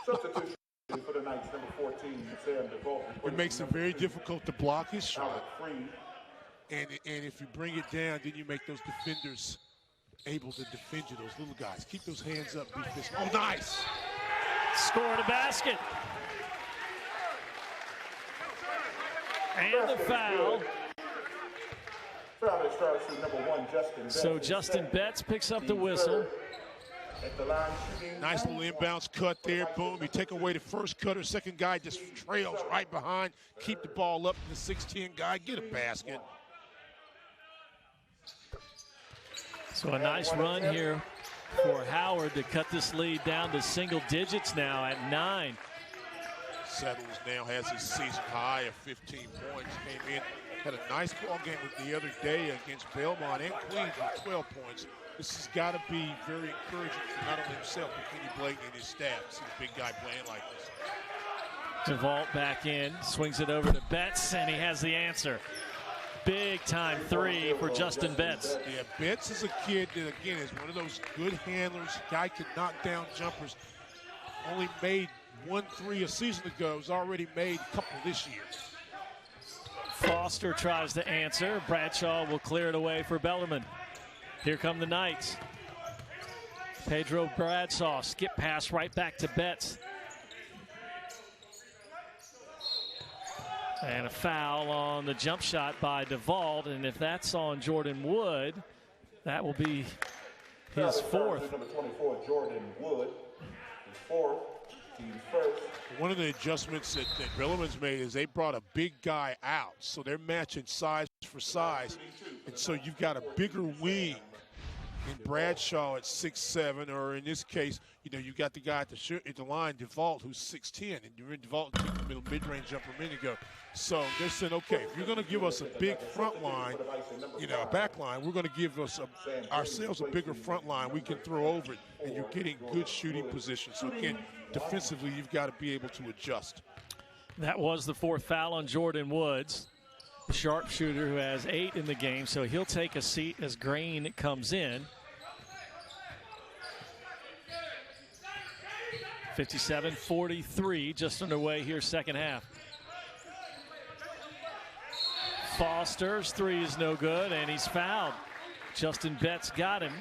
Substitution for the Knights, number 14, Sam DeVault. It makes it very difficult to block his shot. And if you bring it down, then you make those defenders able to defend you, those little guys. Keep those hands up. Be physical. Oh, nice. Scored a basket. And the foul. Foul that starts with number 1, Justin Betts. So Justin Betts picks up the whistle. At the line, shooting. Nice little inbounds cut there. Boom. You take away the first cutter. Second guy just trails right behind. Keep the ball up to the 6'10 guy. Get a basket. So a nice run here for Howard to cut this lead down to single digits now at 9. Settles now has his season high of 15 points. Came in, had a nice ball game the other day against Belmont and Queens with 12 points. This has got to be very encouraging for not only himself, but Kenny Blake and his staff to see the big guy playing like this. DeVault back in, swings it over to Betts, and he has the answer. Big time three for Justin Betts. Yeah, Betts is a kid that, again, is one of those good handlers. Guy can knock down jumpers. Only made 1 3 a season ago. Has already made a couple this year. Foster tries to answer. Bradshaw will clear it away for Bellarmine. Here come the Knights. Pedro Bradshaw, skip pass right back to Betts. And a foul on the jump shot by DeVault, and if that's on Jordan Wood, that will be his 4th. Number 24, Jordan Wood, his 4th, team first. One of the adjustments that Bellarmine's made is they brought a big guy out, so they're matching size for size, and so you've got a bigger wing in Bradshaw at 6'7", or in this case, you know, you got the guy at the line, DeVault, who's 6'10", and DeVault took the middle mid-range jumper a minute ago. So they're saying, okay, if you're going to give us a big front line, you know, a back line, we're going to give us ourselves a bigger front line we can throw over it, and you're getting good shooting position. So again, defensively, you've got to be able to adjust. That was the 4th foul on Jordan Woods, the sharpshooter who has 8 in the game, so he'll take a seat as Grain comes in. 57-43, just underway here, second half. Foster's 3 is no good, and he's fouled. Justin Betts got him,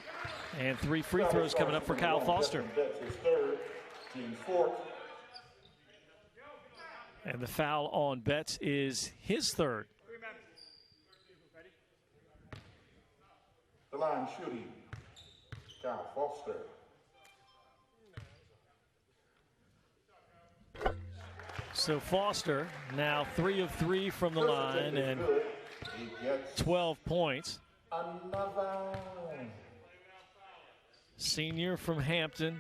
and 3 free throws coming up for Kyle Foster. And the foul on Betts is his 3rd. The line shooting, Kyle Foster. So Foster now 3 of 3 from the line and 12 points. Senior from Hampton,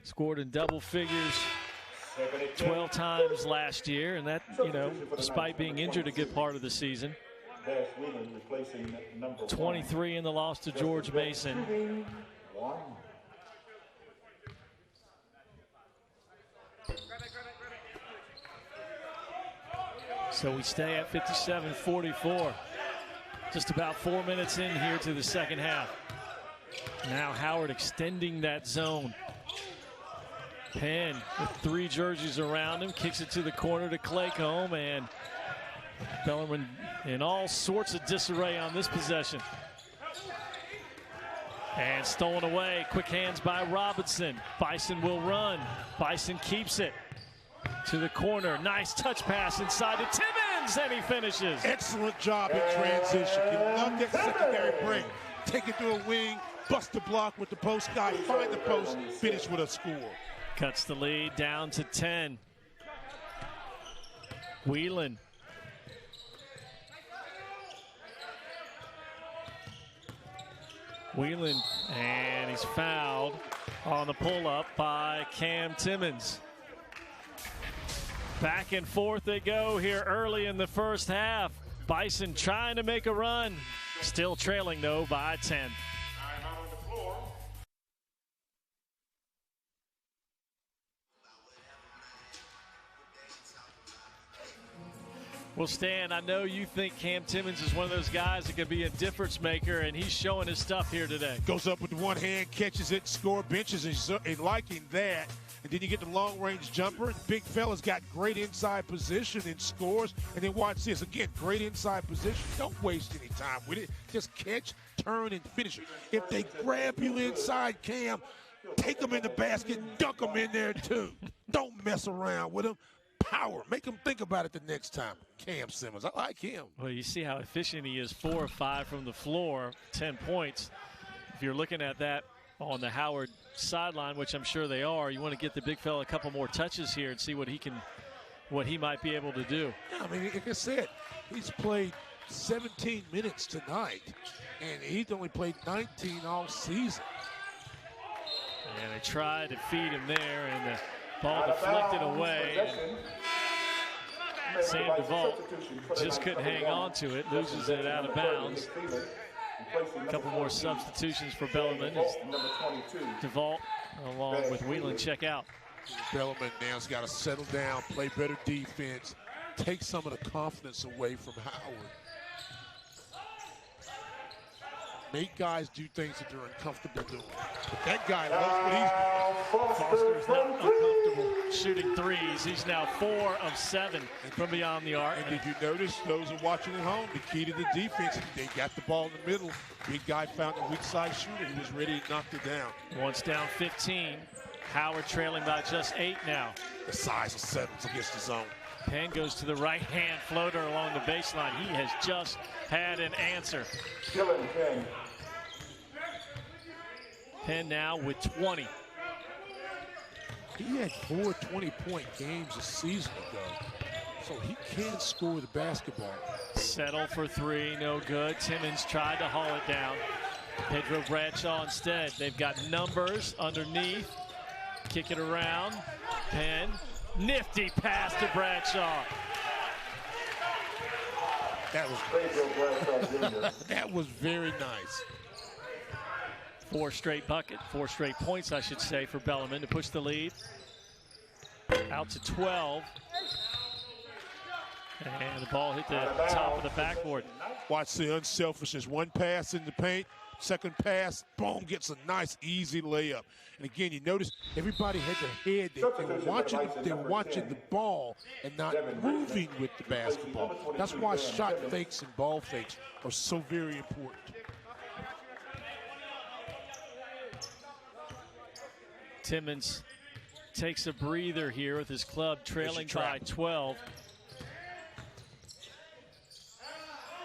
scored in double figures 12 times last year, and that, you know, despite being injured a good part of the season. 23 in the loss to George Mason. So we stay at 57-44. Just about 4 minutes in here to the second half. Now Howard extending that zone. Penn with 3 jerseys around him, kicks it to the corner to Claycomb, and Bellarmine in all sorts of disarray on this possession. And stolen away, quick hands by Robinson. Bison will run. Bison keeps it to the corner. Nice touch pass inside to Timmons, and he finishes. Excellent job in transition. You love that secondary break. Take it through a wing, bust the block with the post guy, find the post, finish with a score. Cuts the lead down to 10. Whelan. Whelan, and he's fouled on the pull-up by Cam Timmons. Back and forth they go here early in the first half. Bison trying to make a run. Still trailing, though, by 10. Well, Stan, I know you think Cam Timmons is one of those guys that could be a difference maker, and he's showing his stuff here today. Goes up with the one hand, catches it, score, benches, and liking that. And then you get the long-range jumper. Big fella's got great inside position and scores. And then watch this. Again, great inside position. Don't waste any time with it. Just catch, turn, and finish it. If they grab you inside, Cam, take them in the basket, dunk them in there too. Don't mess around with them. Power. Make him think about it the next time. Cam Simmons. I like him. Well, you see how efficient he is. 4 of 5 from the floor, 10 points. If you're looking at that on the Howard sideline, which I'm sure they are. You want to get the big fella a couple more touches here and see what he might be able to do. Yeah, I mean, like I said, he's played 17 minutes tonight, and he's only played 19 all season. And they tried to feed him there, and the ball deflected away. Sam DeVault just couldn't hang on to it, loses it out of bounds. A couple more substitutions for Bellarmine. DeVault, along with Whelan, check out. Bellarmine now's got to settle down, play better defense, take some of the confidence away from Howard. Make guys do things that they're uncomfortable doing. But that guy knows what he's doing. Foster's not uncomfortable shooting threes. He's now 4 of 7 from beyond the arc. And did you notice, those who are watching at home, the key to the defense, they got the ball in the middle. Big guy found a weak side shooter. He was ready to knock it down. Once down 15. Howard trailing by just 8 now. The size of settles against the zone. Penn goes to the right-hand floater along the baseline. He has just had an answer. Penn now with 20. He had 4 20-point games a season ago, so he can score the basketball. Settle for 3, no good. Timmons tried to haul it down. Pedro Bradshaw instead. They've got numbers underneath. Kick it around. Penn, nifty pass to Bradshaw. That was very nice. 4 straight points, I should say, for Bellarmine to push the lead out to 12. And the ball hit the top of the backboard. Watch the unselfishness. One pass in the paint, second pass, boom, gets a nice, easy layup. And again, you notice everybody had their head. They were watching the ball and not moving with the basketball. That's why shot fakes and ball fakes are so very important. Timmons takes a breather here with his club trailing by 12.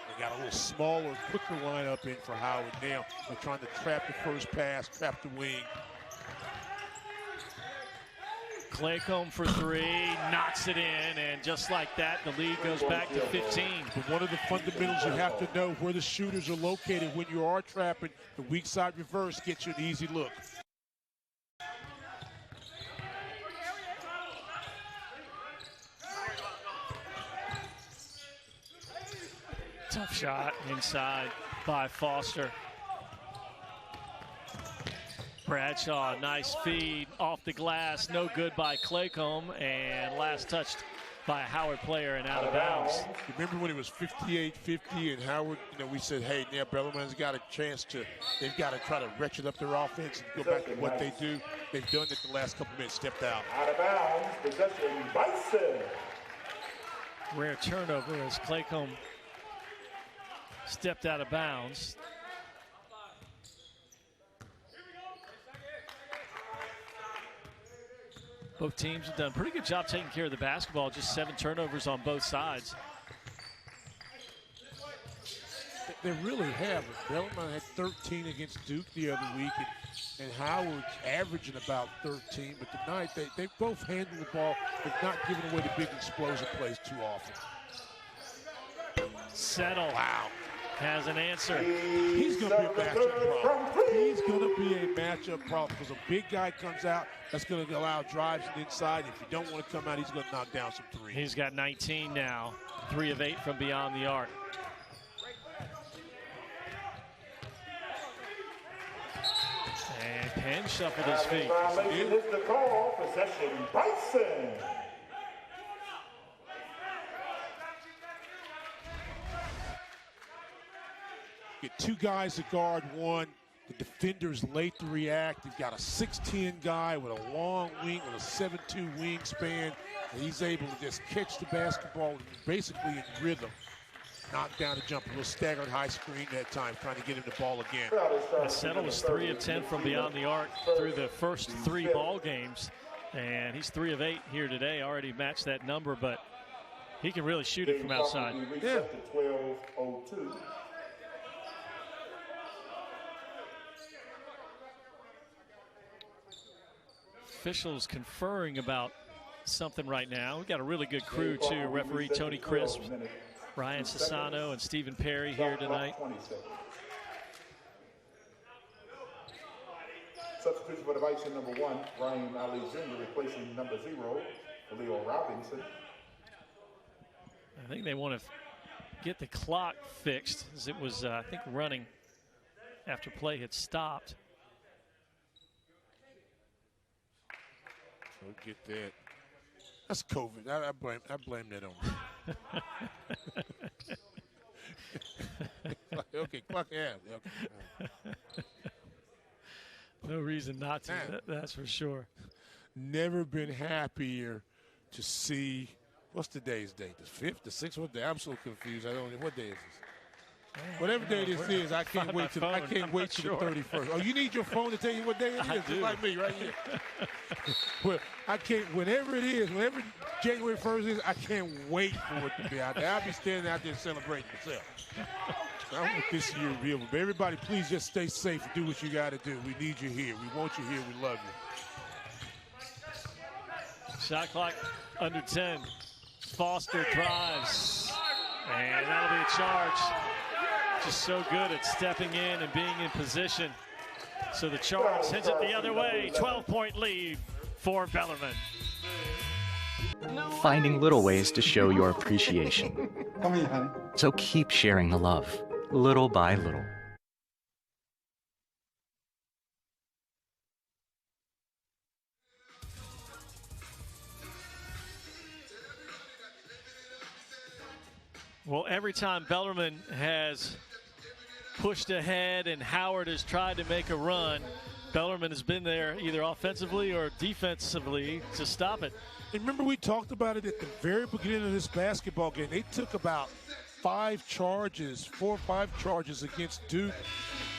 They got a little smaller, quicker lineup in for Howard now. They're trying to trap the first pass, trap the wing. Claycomb for 3, knocks it in, and just like that, the lead goes back to 15. But one of the fundamentals you have to know where the shooters are located when you are trapping. The weak side reverse gets you an easy look. Tough shot inside by Foster. Bradshaw, nice feed off the glass, no good by Claycomb, and last touched by a Howard player and out of bounds. Remember when it was 58-50 and Howard, we said, hey, now Bellarmine's got a chance to, they've got to try to ratchet up their offense and go back to what they do. They've done it the last couple minutes, stepped out. Out of bounds, possession, Bison. Rare turnover as Claycomb stepped out of bounds. Both teams have done a pretty good job taking care of the basketball. Just 7 turnovers on both sides. They really have. Bellarmine had 13 against Duke the other week, and Howard's averaging about 13. But tonight, they both handled the ball. They've not given away the big explosive plays too often. Settle. Wow. Has an answer. He's going to be a matchup problem. He's going to be a matchup problem because a big guy comes out that's going to allow drives and inside. If you don't want to come out, he's going to knock down some threes. He's got 19 now, 3 of 8 from beyond the arc. And Penn shuffled his feet. Violation is the call. Possession, Bison. Get 2 guys to guard 1. The defender's late to react. They've got a 6'10" guy with a long wing, with a 7'2" wingspan. And he's able to just catch the basketball basically in rhythm. Knock down the jumper, a little staggered high screen that time, trying to get him the ball again. Settle was 3 of 10 from beyond the arc through the first 3 ball games. And he's 3 of 8 here today, already matched that number, but he can really shoot it from outside. Yeah. 12:02. officials conferring about something right now. We've got a really good crew, too. Referee Tony Crisp, Ryan Sassano, and Stephen Perry here tonight. Substitution for the Bison, number 1, Brian Ali Jr., replacing number 0, Leo Robinson. I think they want to get the clock fixed, as it was, I think, running after play had stopped. So get that. That's COVID. I blame that on me. Okay, clock. Yeah. Okay. No reason not to. That's for sure. Never been happier to see. What's today's date? The 5th, the 6th? What day? I'm so confused. I don't know what day is this. Whatever day this is, I can't wait till the 31st. Oh, you need your phone to tell you what day it is? Just like me right here. Well, I can't. Whenever it is, whenever January 1st is, I can't wait for it to be out there. I'll be standing out there celebrating myself. I want this year to be able. But everybody, please just stay safe and do what you got to do. We need you here. We want you here. We love you. Shot clock under 10. Foster drives, and that'll be a charge. Just so good at stepping in and being in position. So the charge sends it the other way. 12-point lead for Bellarmine. Finding little ways to show your appreciation. Come here, honey. So keep sharing the love, little by little. Well, every time Bellarmine has pushed ahead and Howard has tried to make a run, Bellarmine has been there either offensively or defensively to stop it. And remember, we talked about it at the very beginning of this basketball game. They took about 4 or 5 charges against Duke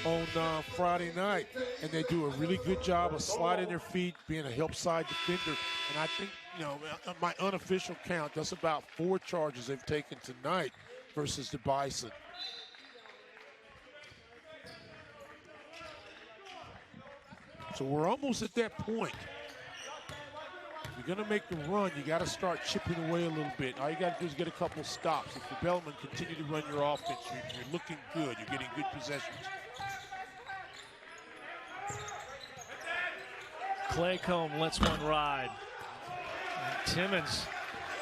on Friday night, and they do a really good job of sliding their feet, being a help side defender. And I think, you know, on my unofficial count, that's about 4 charges they've taken tonight versus the Bison. So we're almost at that point. If you're going to make the run, you got to start chipping away a little bit. All you got to do is get a couple stops. If the Bellarmine continue to run your offense, you're looking good. You're getting good possessions. Claycomb lets one ride. And Timmons,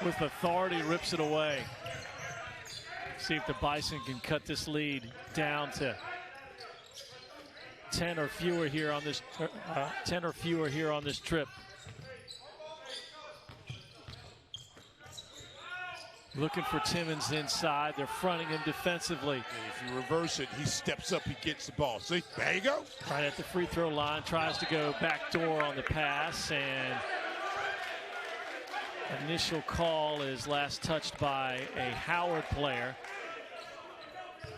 with authority, rips it away. See if the Bison can cut this lead down to 10 or fewer here on this 10 or fewer here on this trip. Looking for Timmons inside. They're fronting him defensively. And if you reverse it, he steps up, he gets the ball. See, there you go. Right at the free throw line, tries to go back door on the pass, and initial call is last touched by a Howard player.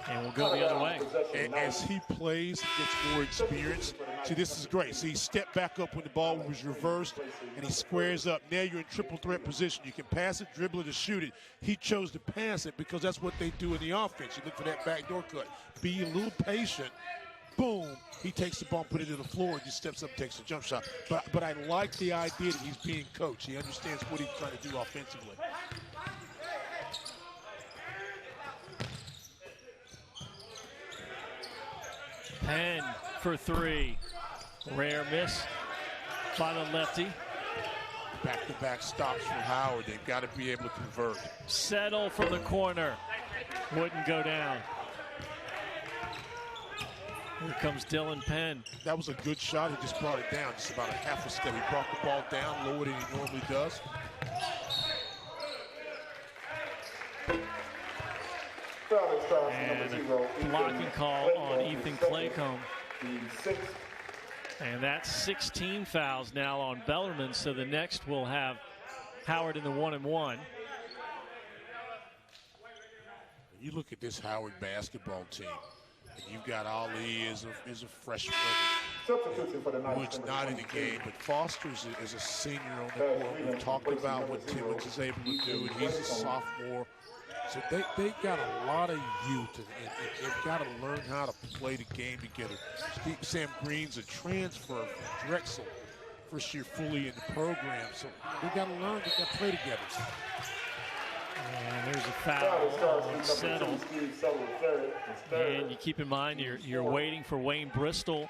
And we'll go the other way. And as he plays, he gets more experience. See, this is great. See, he stepped back up when the ball was reversed, and he squares up. Now you're in triple threat position. You can pass it, dribble it, or shoot it. He chose to pass it because that's what they do in the offense. You look for that backdoor cut. Be a little patient. Boom. He takes the ball, put it to the floor, and just steps up and takes a jump shot. But I like the idea that he's being coached. He understands what he's trying to do offensively. Penn for 3. Rare miss by the lefty. Back-to-back stops for Howard. They've got to be able to convert. Settle from the corner. Wouldn't go down. Here comes Dylan Penn. That was a good shot. He just brought it down just about a half a step. He brought the ball down lower than he normally does. And a blocking call on Ethan Claycomb. And that's 16 fouls now on Bellarmine, so the next will have Howard in the 1-and-1. You look at this Howard basketball team, and you've got Ali as a freshman. Wood's not in the game, but Foster is a senior on the court. We've talked about what Timmons is able to do, and he's a sophomore. So they got a lot of youth, and they've got to learn how to play the game together. Sam Green's a transfer from Drexel first year fully in the program. So we got to learn, we got to play together. And there's a foul on Settle. And you keep in mind you're waiting for Wayne Bristol,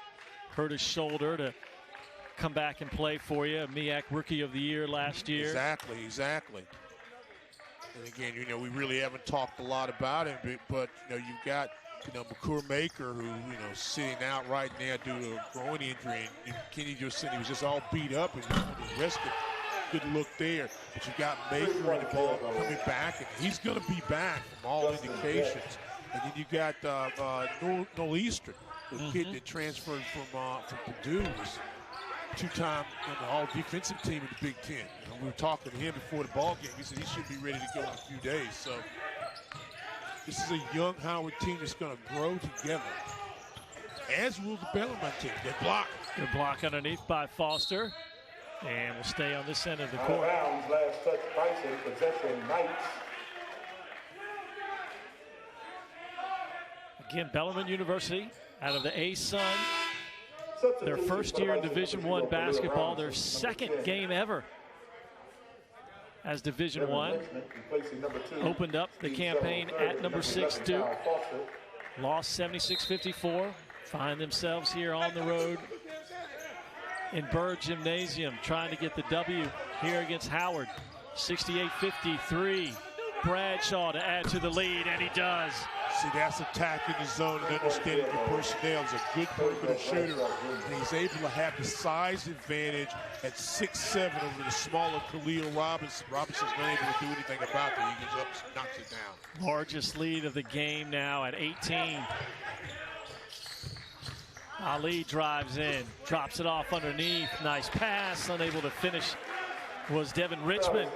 hurt his shoulder, to come back and play for you. MEAC Rookie of the Year last year. Exactly. And again, we really haven't talked a lot about him, but you've got McCour Maker, who sitting out right now due to a groin injury, and Kenny just said he was just all beat up and rested. Good look there, but you got Maker in the ball coming back, and he's going to be back from all indications. And then you got Noel Eastern, the kid that transferred from Purdue, was two-time all-defensive team in the Big Ten. We were talking to him before the ball game. He said he should be ready to go in a few days. So this is a young Howard team that's going to grow together, as will the Bellarmine team. They block. Good block underneath by Foster. And we'll stay on this end of the court. Last touch, Bison, possession, Knights. Again, Bellarmine University out of the A-Sun. Their first year in Division I basketball, their second game ever as Division I. Opened up the campaign at number 6 Duke. Lost 76-54. Find themselves here on the road in Byrd Gymnasium, trying to get the W here against Howard. 68-53. Bradshaw to add to the lead, and he does. See, that's attacking the zone and understanding the personnel. He's a good perimeter shooter, and he's able to have the size advantage at 6'7" over the smaller Khalil Robinson. Robinson's not able to do anything about that. He gets up and knocks it down. Largest lead of the game now at 18. Ali drives in, drops it off underneath. Nice pass, unable to finish was Devin Richmond,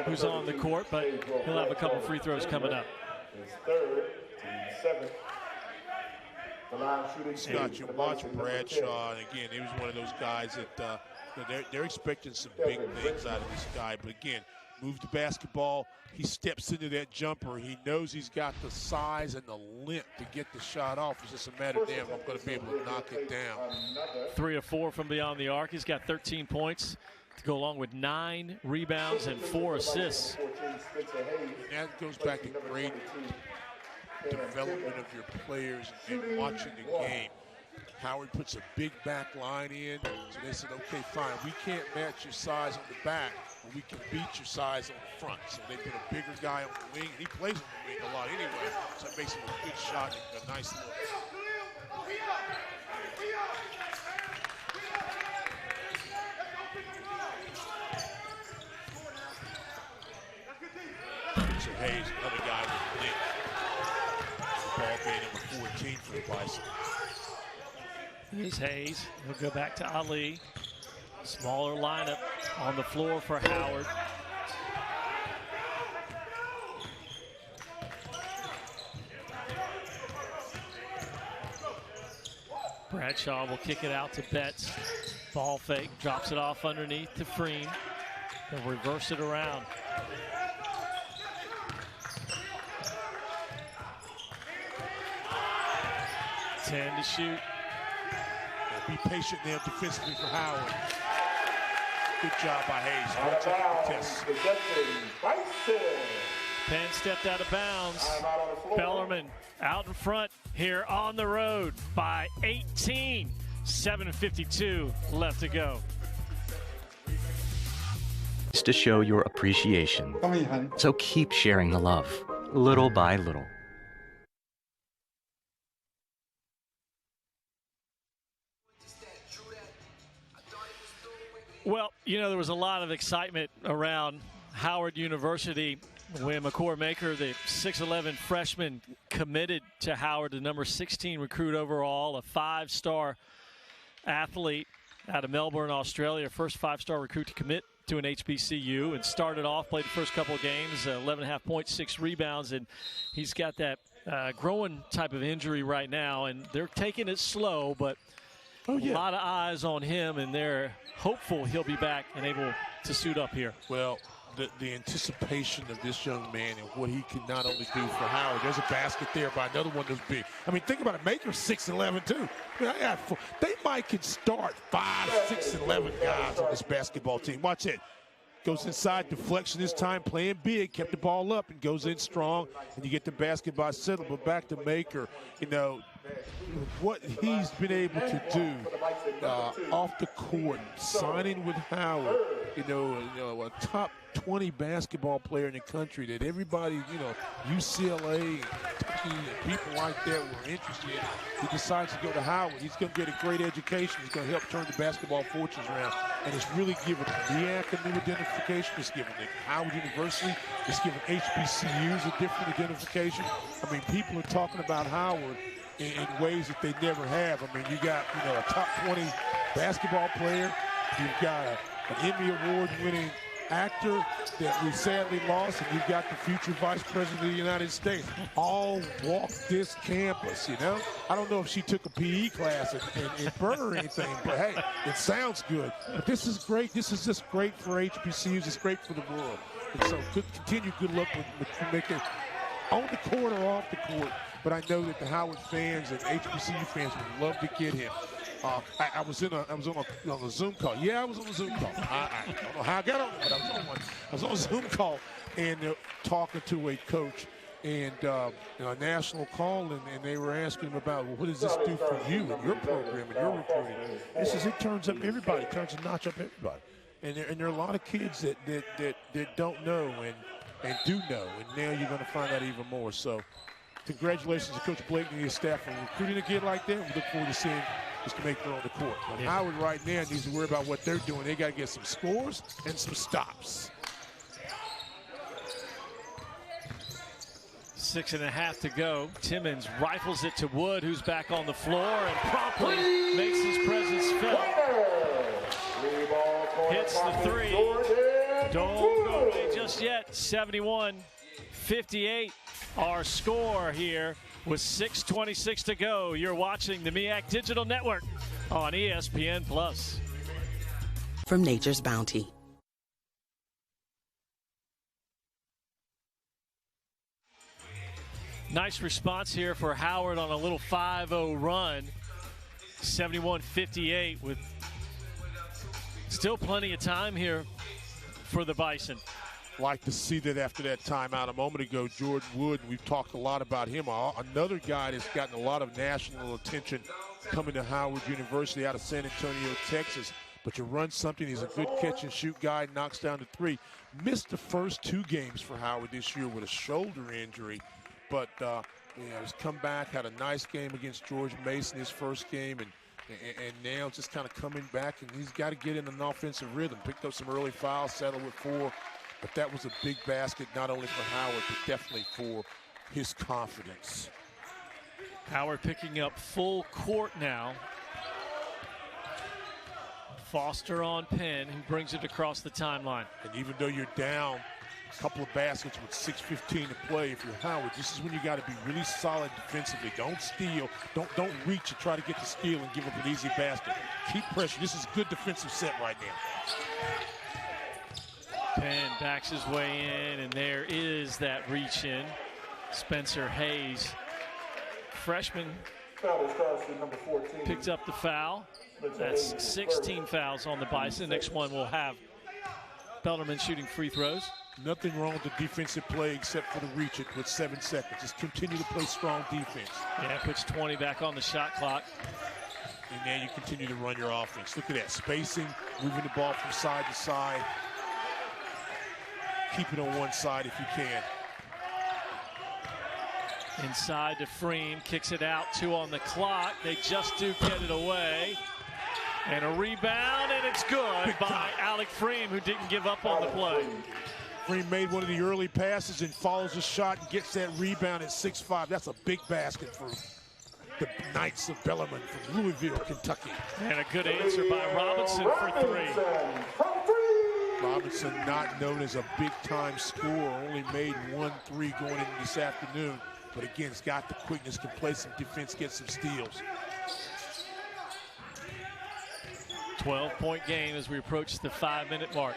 who's on the court, but he'll have a couple free throws coming up. Scott, you watch Bradshaw, and again, he was one of those guys that they're expecting some big things out of this guy. But again, move the basketball, he steps into that jumper. He knows he's got the size and the length to get the shot off. It's just a matter of, damn, I'm going to be able to knock it down. 3 of 4 from beyond the arc. He's got 13 points to go along with 9 rebounds and 4 assists. And that goes back to great development of your players and watching the game. Howard puts a big back line in, so they said, okay, fine, we can't match your size on the back, but we can beat your size on the front. So they put a bigger guy on the wing, and he plays on the wing a lot anyway, so it makes him a good shot and a nice look. So Hayes, another guy with length. Ball game number 14 for the Bison. Here's Hayes. He'll go back to Ali. Smaller lineup on the floor for Howard. Bradshaw will kick it out to Betts. Ball fake, drops it off underneath to Freen. They'll reverse it around. Ten to shoot. Be patient there defensively for Howard. Good job by Hayes. Penn stepped out of bounds. Bellarmine out in front here on the road by 18. 7:52 left to go. To show your appreciation. So keep sharing the love, little by little. Well, there was a lot of excitement around Howard University when McCour Maker, the 6'11 freshman, committed to Howard, the number 16 recruit overall, a 5-star athlete out of Melbourne, Australia, first 5-star recruit to commit to an HBCU, and started off, played the first couple of games, 11.5 points, 6 rebounds, and he's got that growing type of injury right now, and they're taking it slow, but a lot of eyes on him, and they're hopeful he'll be back and able to suit up here. Well, the anticipation of this young man and what he can not only do for Howard. There's a basket there by another one that's big. I mean, think about it. Maker's 6'11", too. I mean, they might could start 5, 6, and 11 guys on this basketball team. Watch it. Goes inside, deflection this time, playing big, kept the ball up and goes in strong, and you get the basket by Settle. But back to Maker, you know, what he's been able to do off the court, signing with Howard, you know, a top 20 basketball player in the country that everybody, you know, UCLA, Kentucky, and people like that were interested in. He decides to go to Howard. He's going to get a great education. He's going to help turn the basketball fortunes around. And it's really given MEAC a new identification. It's given Howard University. It's given HBCUs a different identification. I mean, people are talking about Howard in ways that they never have. I mean, you got, you know, a top 20 basketball player. You've got an Emmy Award-winning actor that we sadly lost, and you've got the future Vice President of the United States. All walk this campus, you know? I don't know if she took a PE class in Bern or anything, but hey, it sounds good. But this is great. This is just great for HBCUs. It's great for the world. And so continue good luck with making on the court or off the court. But I know that the Howard fans and HBCU fans would love to get him. I was on a Zoom call. Yeah, I was on a Zoom call. I don't know how I got on it, but I was on one. I was on a Zoom call and talking to a coach and a national call, and they were asking him about, well, what does this do for you and your program and your recruiting? He says it turns up everybody, turns a notch up everybody. And there are a lot of kids that don't know and do know, and now you're going to find out even more. So congratulations to Coach Blake and his staff for recruiting a kid like that. We look forward to seeing Mr. Maker on the court. But Howard right now needs to worry about what they're doing. They got to get some scores and some stops. 6.5 to go. Timmons rifles it to Wood, who's back on the floor and promptly makes his presence felt. Hits the three. Don't go away just yet. 71-58. Our score here with 6:26 to go. You're watching the MEAC Digital Network on ESPN+. From Nature's Bounty. Nice response here for Howard on a little 5-0 run. 71-58 with still plenty of time here for the Bison. Like to see that after that timeout a moment ago, Jordan Wood, we've talked a lot about him. Another guy that's gotten a lot of national attention coming to Howard University out of San Antonio, Texas. But you run something, he's a good catch and shoot guy, knocks down the three. Missed the first 2 games for Howard this year with a shoulder injury. But he's come back, had a nice game against George Mason his first game, and now just kind of coming back, and he's got to get in an offensive rhythm. Picked up some early fouls, settled with 4. But that was a big basket, not only for Howard, but definitely for his confidence. Howard picking up full court now. Foster on Penn, who brings it across the timeline. And even though you're down a couple of baskets with 6:15 to play, if you're Howard, this is when you got to be really solid defensively. Don't steal. Don't reach and try to get the steal and give up an easy basket. Keep pressure. This is a good defensive set right now. Penn backs his way in, and there is that reach in. Spencer Hayes, freshman, picked up the foul. That's 16 fouls on the Bison. Next one will have Bellarmine shooting free throws. Nothing wrong with the defensive play except for the reach it with 7 seconds. Just continue to play strong defense. Yeah, puts 20 back on the shot clock. And now you continue to run your offense. Look at that spacing, moving the ball from side to side. Keep it on one side if you can. Inside to Freem, kicks it out, 2 on the clock. They just do get it away. And a rebound, and it's good by Alec Freem, who didn't give up on the play. Freem made one of the early passes and follows the shot and gets that rebound at 6'5". That's a big basket for the Knights of Bellarmine from Louisville, Kentucky. And a good answer by Robinson for 3. Robinson, not known as a big-time scorer, only made 1 3 going into this afternoon. But again, he's got the quickness, can play some defense, get some steals. 12-point game as we approach the 5-minute mark.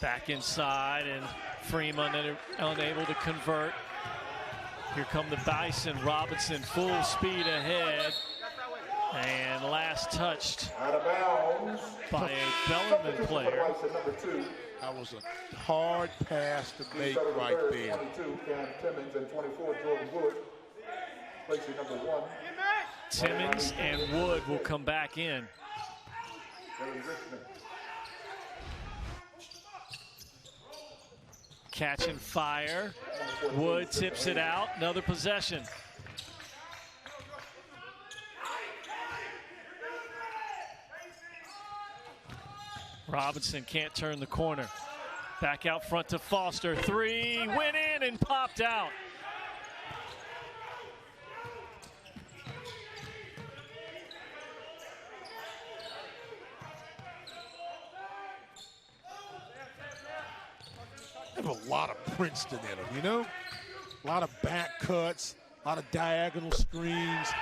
Back inside, and Freeman unable to convert. Here come the Bison. Robinson full speed ahead. And last touched by a Bellarmine player. That was a hard pass to make right there. 22, Cam Timmons, and 24, Jordan Wood. Placing number 1. Timmons and Wood will come back in. Catch and fire. Wood tips it out. Another possession. Robinson can't turn the corner. Back out front to Foster. Three, went in and popped out. They have a lot of Princeton in them, you know? A lot of back cuts, a lot of diagonal screens.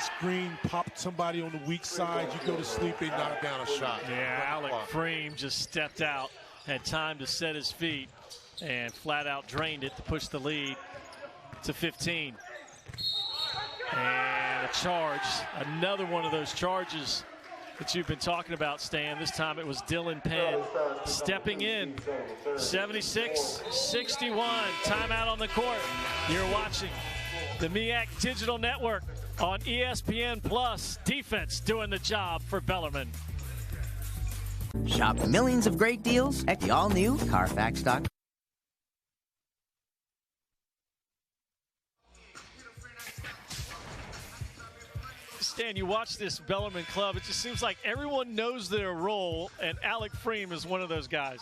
Screen popped somebody on the weak side. You go to sleep, they knock down a shot. Yeah, Alec Freem just stepped out, had time to set his feet, and flat out drained it to push the lead to 15. And a charge, another one of those charges that you've been talking about, Stan. This time it was Dylan Penn stepping in. 76-61, timeout on the court. You're watching the MEAC Digital Network on ESPN Plus. Defense doing the job for Bellarmine. Shop millions of great deals at the all-new Carfax.com. Stan, you watch this Bellarmine club, it just seems like everyone knows their role, and Alec Freem is one of those guys.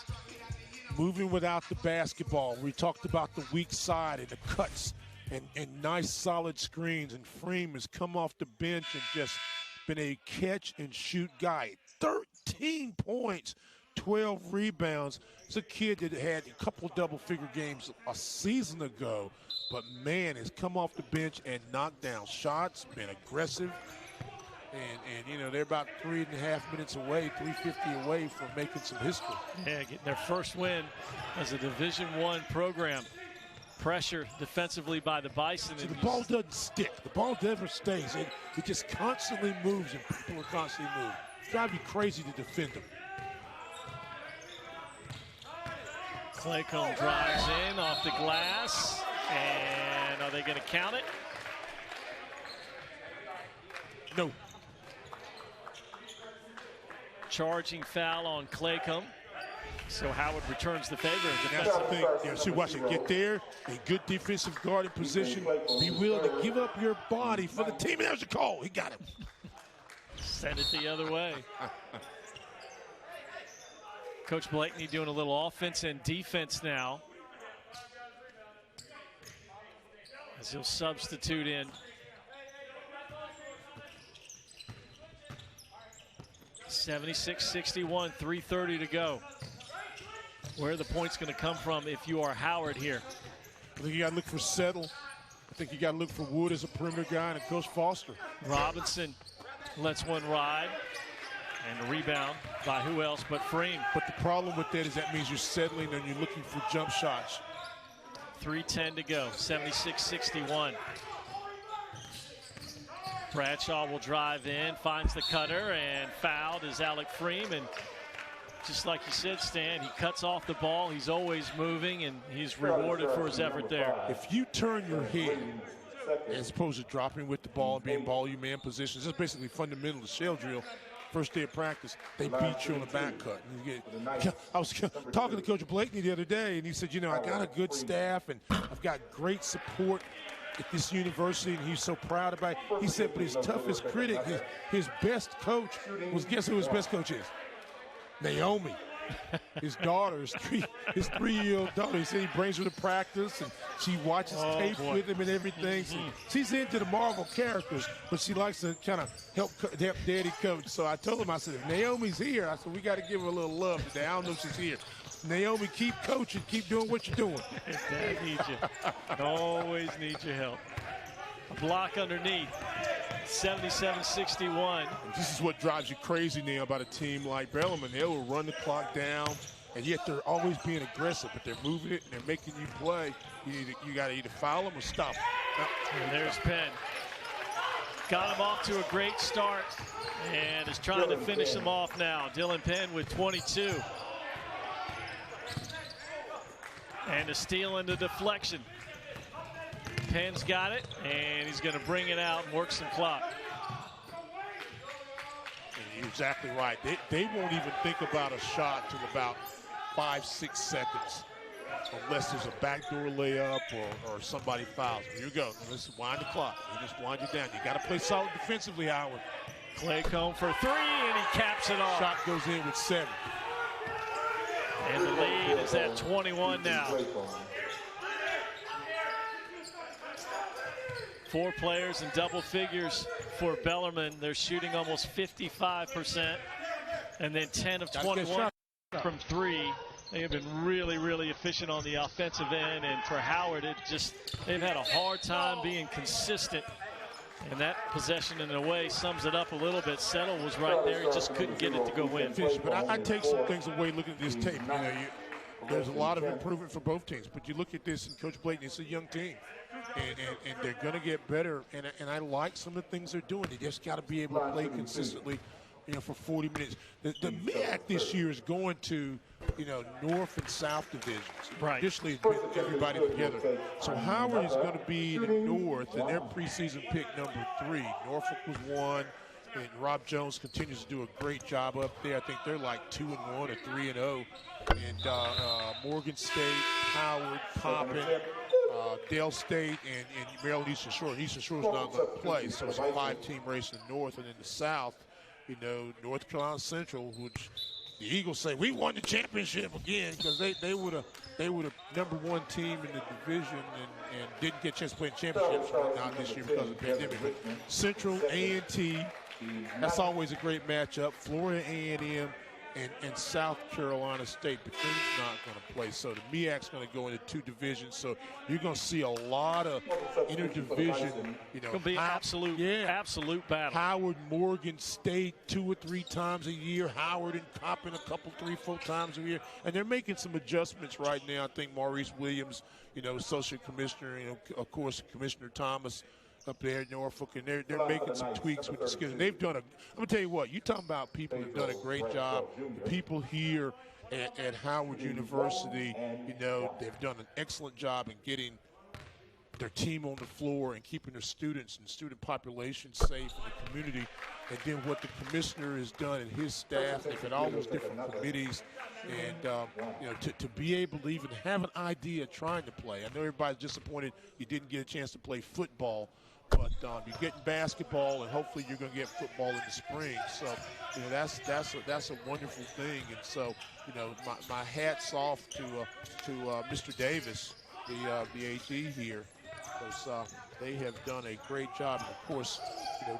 Moving without the basketball. We talked about the weak side and the cuts and nice solid screens, and Freem has come off the bench and just been a catch and shoot guy. 13 points, 12 rebounds. It's a kid that had a couple double-figure games a season ago, but man, has come off the bench and knocked down shots, been aggressive. And you know, they're about 3.5 minutes away, 3:50 away from making some history. Yeah, getting their first win as a Division I program. Pressure defensively by the Bison. See, the ball doesn't stick. The ball never stays. It just constantly moves, and people are constantly moving. Drive you crazy to defend them. Claycomb drives in off the glass, and are they going to count it? No. Charging foul on Claycomb. So Howard returns the favor. That's the thing. Yeah, see, watch it. Get there, a good defensive guarding position. Be willing to give up your body for the team. And there's a call. He got him. Send it the other way. Coach Blakeney doing a little offense and defense now, as he'll substitute in. 76-61, 3:30 to go. Where are the points going to come from if you are Howard here? I think you got to look for Settle. I think you got to look for Wood as a perimeter guy and Coach Foster. Robinson lets one ride. And a rebound by who else but Freem. But the problem with that is that means you're settling and you're looking for jump shots. 3:10 to go, 76-61. Bradshaw will drive in, finds the cutter, and fouled is Alec Freem. And just like you said, Stan, he cuts off the ball. He's always moving, and he's rewarded for his effort there. If you turn your head, as opposed to dropping with the ball and being ball-you-man positions, that's basically fundamental to shell drill. First day of practice, they beat you on the back cut. I was talking to Coach Blakeney the other day, and he said, you know, I got a good staff, and I've got great support at this university, and he's so proud about it. He said, but his toughest critic, his best coach was, guess who his best coach is? Naomi. His daughter, his 3-year-old daughter. He said he brings her to practice, and she watches tape with him and everything. So she's into the Marvel characters, but she likes to kind of help Daddy coach. So I told him, I said, if Naomi's here, I said, we got to give her a little love today. I don't know if she's here. Naomi, keep coaching, keep doing what you're doing. Dad needs you. Always need your help. A block underneath. 77-61. This is what drives you crazy now about a team like Bellarmine. They will run the clock down and yet they're always being aggressive, but they're moving it and they're making you play. You got to either foul them or stop them. And there's Penn. Got him off to a great start and is trying to finish him off now. Dylan Penn with 22. And a steal into deflection. Penn's got it, and he's going to bring it out and work some clock. And you're exactly right. They won't even think about a shot till about 5-6 seconds, unless there's a backdoor layup or somebody fouls. Here you go. Let's wind the clock. You just wind it down. You got to play solid defensively, Howard. Claycomb for 3, and he caps it off. Shot goes in with 7. And the lead is at 21 now. 4 players in double figures for Bellarmine. They're shooting almost 55%. And then 10 of 21 from 3. They have been really, really efficient on the offensive end. And for Howard, they've had a hard time being consistent. And that possession in a way sums it up a little bit. Settle was right there. He just couldn't get it to go in. But I take some things away looking at this tape. There's a lot of improvement for both teams. But you look at this, and Coach Blayton, it's a young team. And they're going to get better. And I like some of the things they're doing. They just got to be able to play consistently, for 40 minutes. The MEAC this year is going to, North and South divisions. Right. Additionally, everybody together. So Howard is going to be the North, and their preseason pick number 3. Norfolk was 1, and Rob Jones continues to do a great job up there. I think they're like 2-1 or 3-0. And Morgan State, Howard, Coppin, Dale State, and Maryland Eastern Shore. And Eastern Shore is not going to play, so it's a 5-team race in the North. And in the South, North Carolina Central, which the Eagles say we won the championship again, because they were the number 1 team in the division and didn't get a chance to play in championships not this year because of the pandemic. But Central, A&T, that's always a great matchup. Florida A&M and South Carolina State, but they're not going to play. So the MEAC's going to go into 2 divisions. So you're going to see a lot of interdivision. It's going to be absolute battle. Howard, Morgan State 2 or 3 times a year. Howard and Coppin a couple, 3-4 times a year. And they're making some adjustments right now. I think Maurice Williams, associate commissioner, of course, Commissioner Thomas up there in Norfolk, and they're making some tweaks with the skills. And they've done I'm going to tell you what, you talking about people who've done a great job. The people here at Howard University, they've done an excellent job in getting their team on the floor and keeping their students and student population safe in the community. And then what the commissioner has done and his staff, they've got all those different committees, and to be able to even have an idea of trying to play. I know everybody's disappointed you didn't get a chance to play football, but you're getting basketball, and hopefully you're going to get football in the spring. So that's a wonderful thing. And so my hat's off to Mr. Davis, the AD here, because they have done a great job. And of course,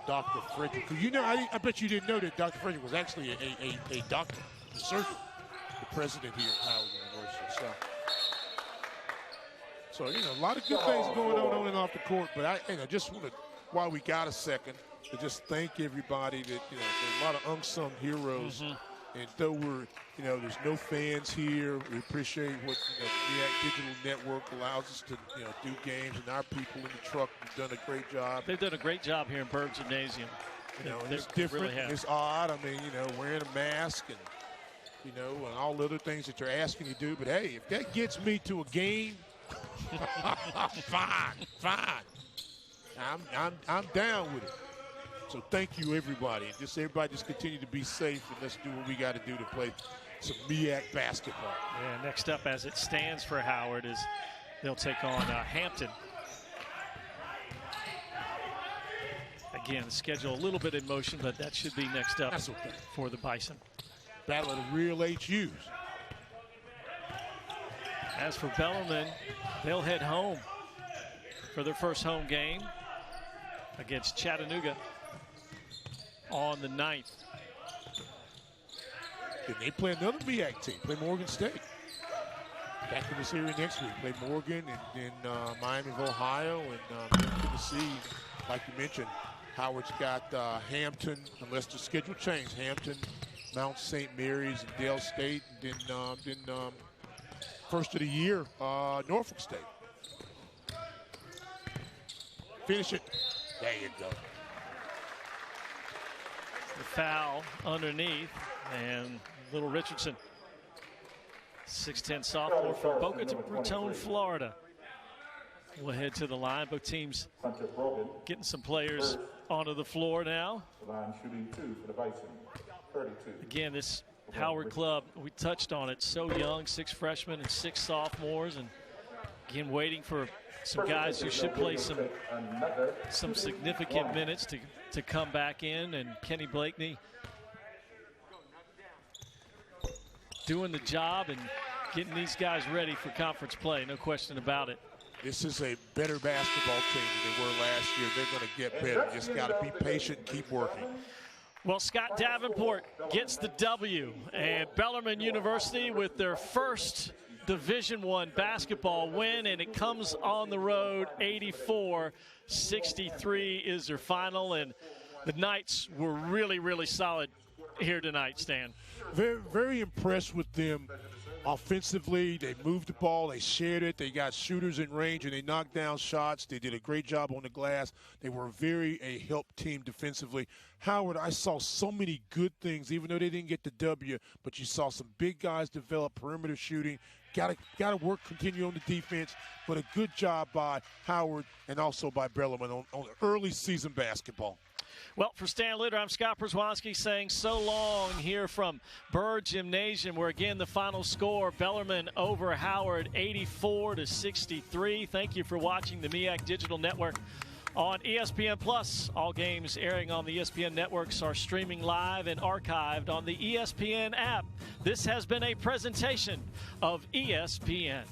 Dr. Frederick, who I bet you didn't know that Dr. Frederick was actually a doctor, a surgeon, the president here at Howard University. So a lot of good things going on and off the court. But I just want to, while we got a second, to just thank everybody that, there's a lot of unsung heroes. Mm-hmm. And though there's no fans here, we appreciate what the MEAC Digital Network allows us to do games, and our people in the truck have done a great job. They've done a great job here in Berg Gymnasium. And it's different. Really it's odd. I mean, wearing a mask and and all the other things that they're asking you to do. But hey, if that gets me to a game, fine. I'm down with it. So thank you, everybody. Everybody just continue to be safe, and let's do what we got to do to play some MEAC basketball. Yeah, next up as it stands for Howard is they'll take on Hampton. Again, the schedule a little bit in motion, but that should be next up for the Bison. Battle of the real HUs. As for Bellarmine, they'll head home for their first home game against Chattanooga on the 9th. Then they play another MEAC team, play Morgan State. Back in this area next week, play Morgan and then Miami of Ohio and Tennessee. Like you mentioned, Howard's got Hampton, unless the schedule changed, Hampton, Mount St. Mary's and Dale State, and then first of the year, Norfolk State. Finish it. There you go. The foul underneath, and Little Richardson, 6'10" sophomore from Boca Raton, Florida, will head to the line. Both teams getting some players onto the floor now. Shooting 2 for the Bison, 32. Again, this Howard club, we touched on it, so young, 6 freshmen and 6 sophomores, and again waiting for some guys who should play some significant minutes to come back in, and Kenny Blakeney doing the job and getting these guys ready for conference play, no question about it. This is a better basketball team than they were last year. They're going to get better. Just got to be patient and keep working. Well, Scott Davenport gets the W, and Bellarmine University with their first Division I basketball win, and it comes on the road. 84-63 is their final, and the Knights were really, really solid here tonight, Stan. Very, very impressed with them offensively. They moved the ball, they shared it, they got shooters in range, and they knocked down shots. They did a great job on the glass. They were a help team defensively. Howard, I saw so many good things, even though they didn't get the W, but you saw some big guys develop perimeter shooting. Got to continue on the defense, but a good job by Howard and also by Bellarmine on early season basketball. Well, for Stan Litter, I'm Scott Przwanski saying so long here from Byrd Gymnasium, where, again, the final score, Bellarmine over Howard, 84-63. Thank you for watching the MEAC Digital Network on ESPN+. All games airing on the ESPN networks are streaming live and archived on the ESPN app. This has been a presentation of ESPN.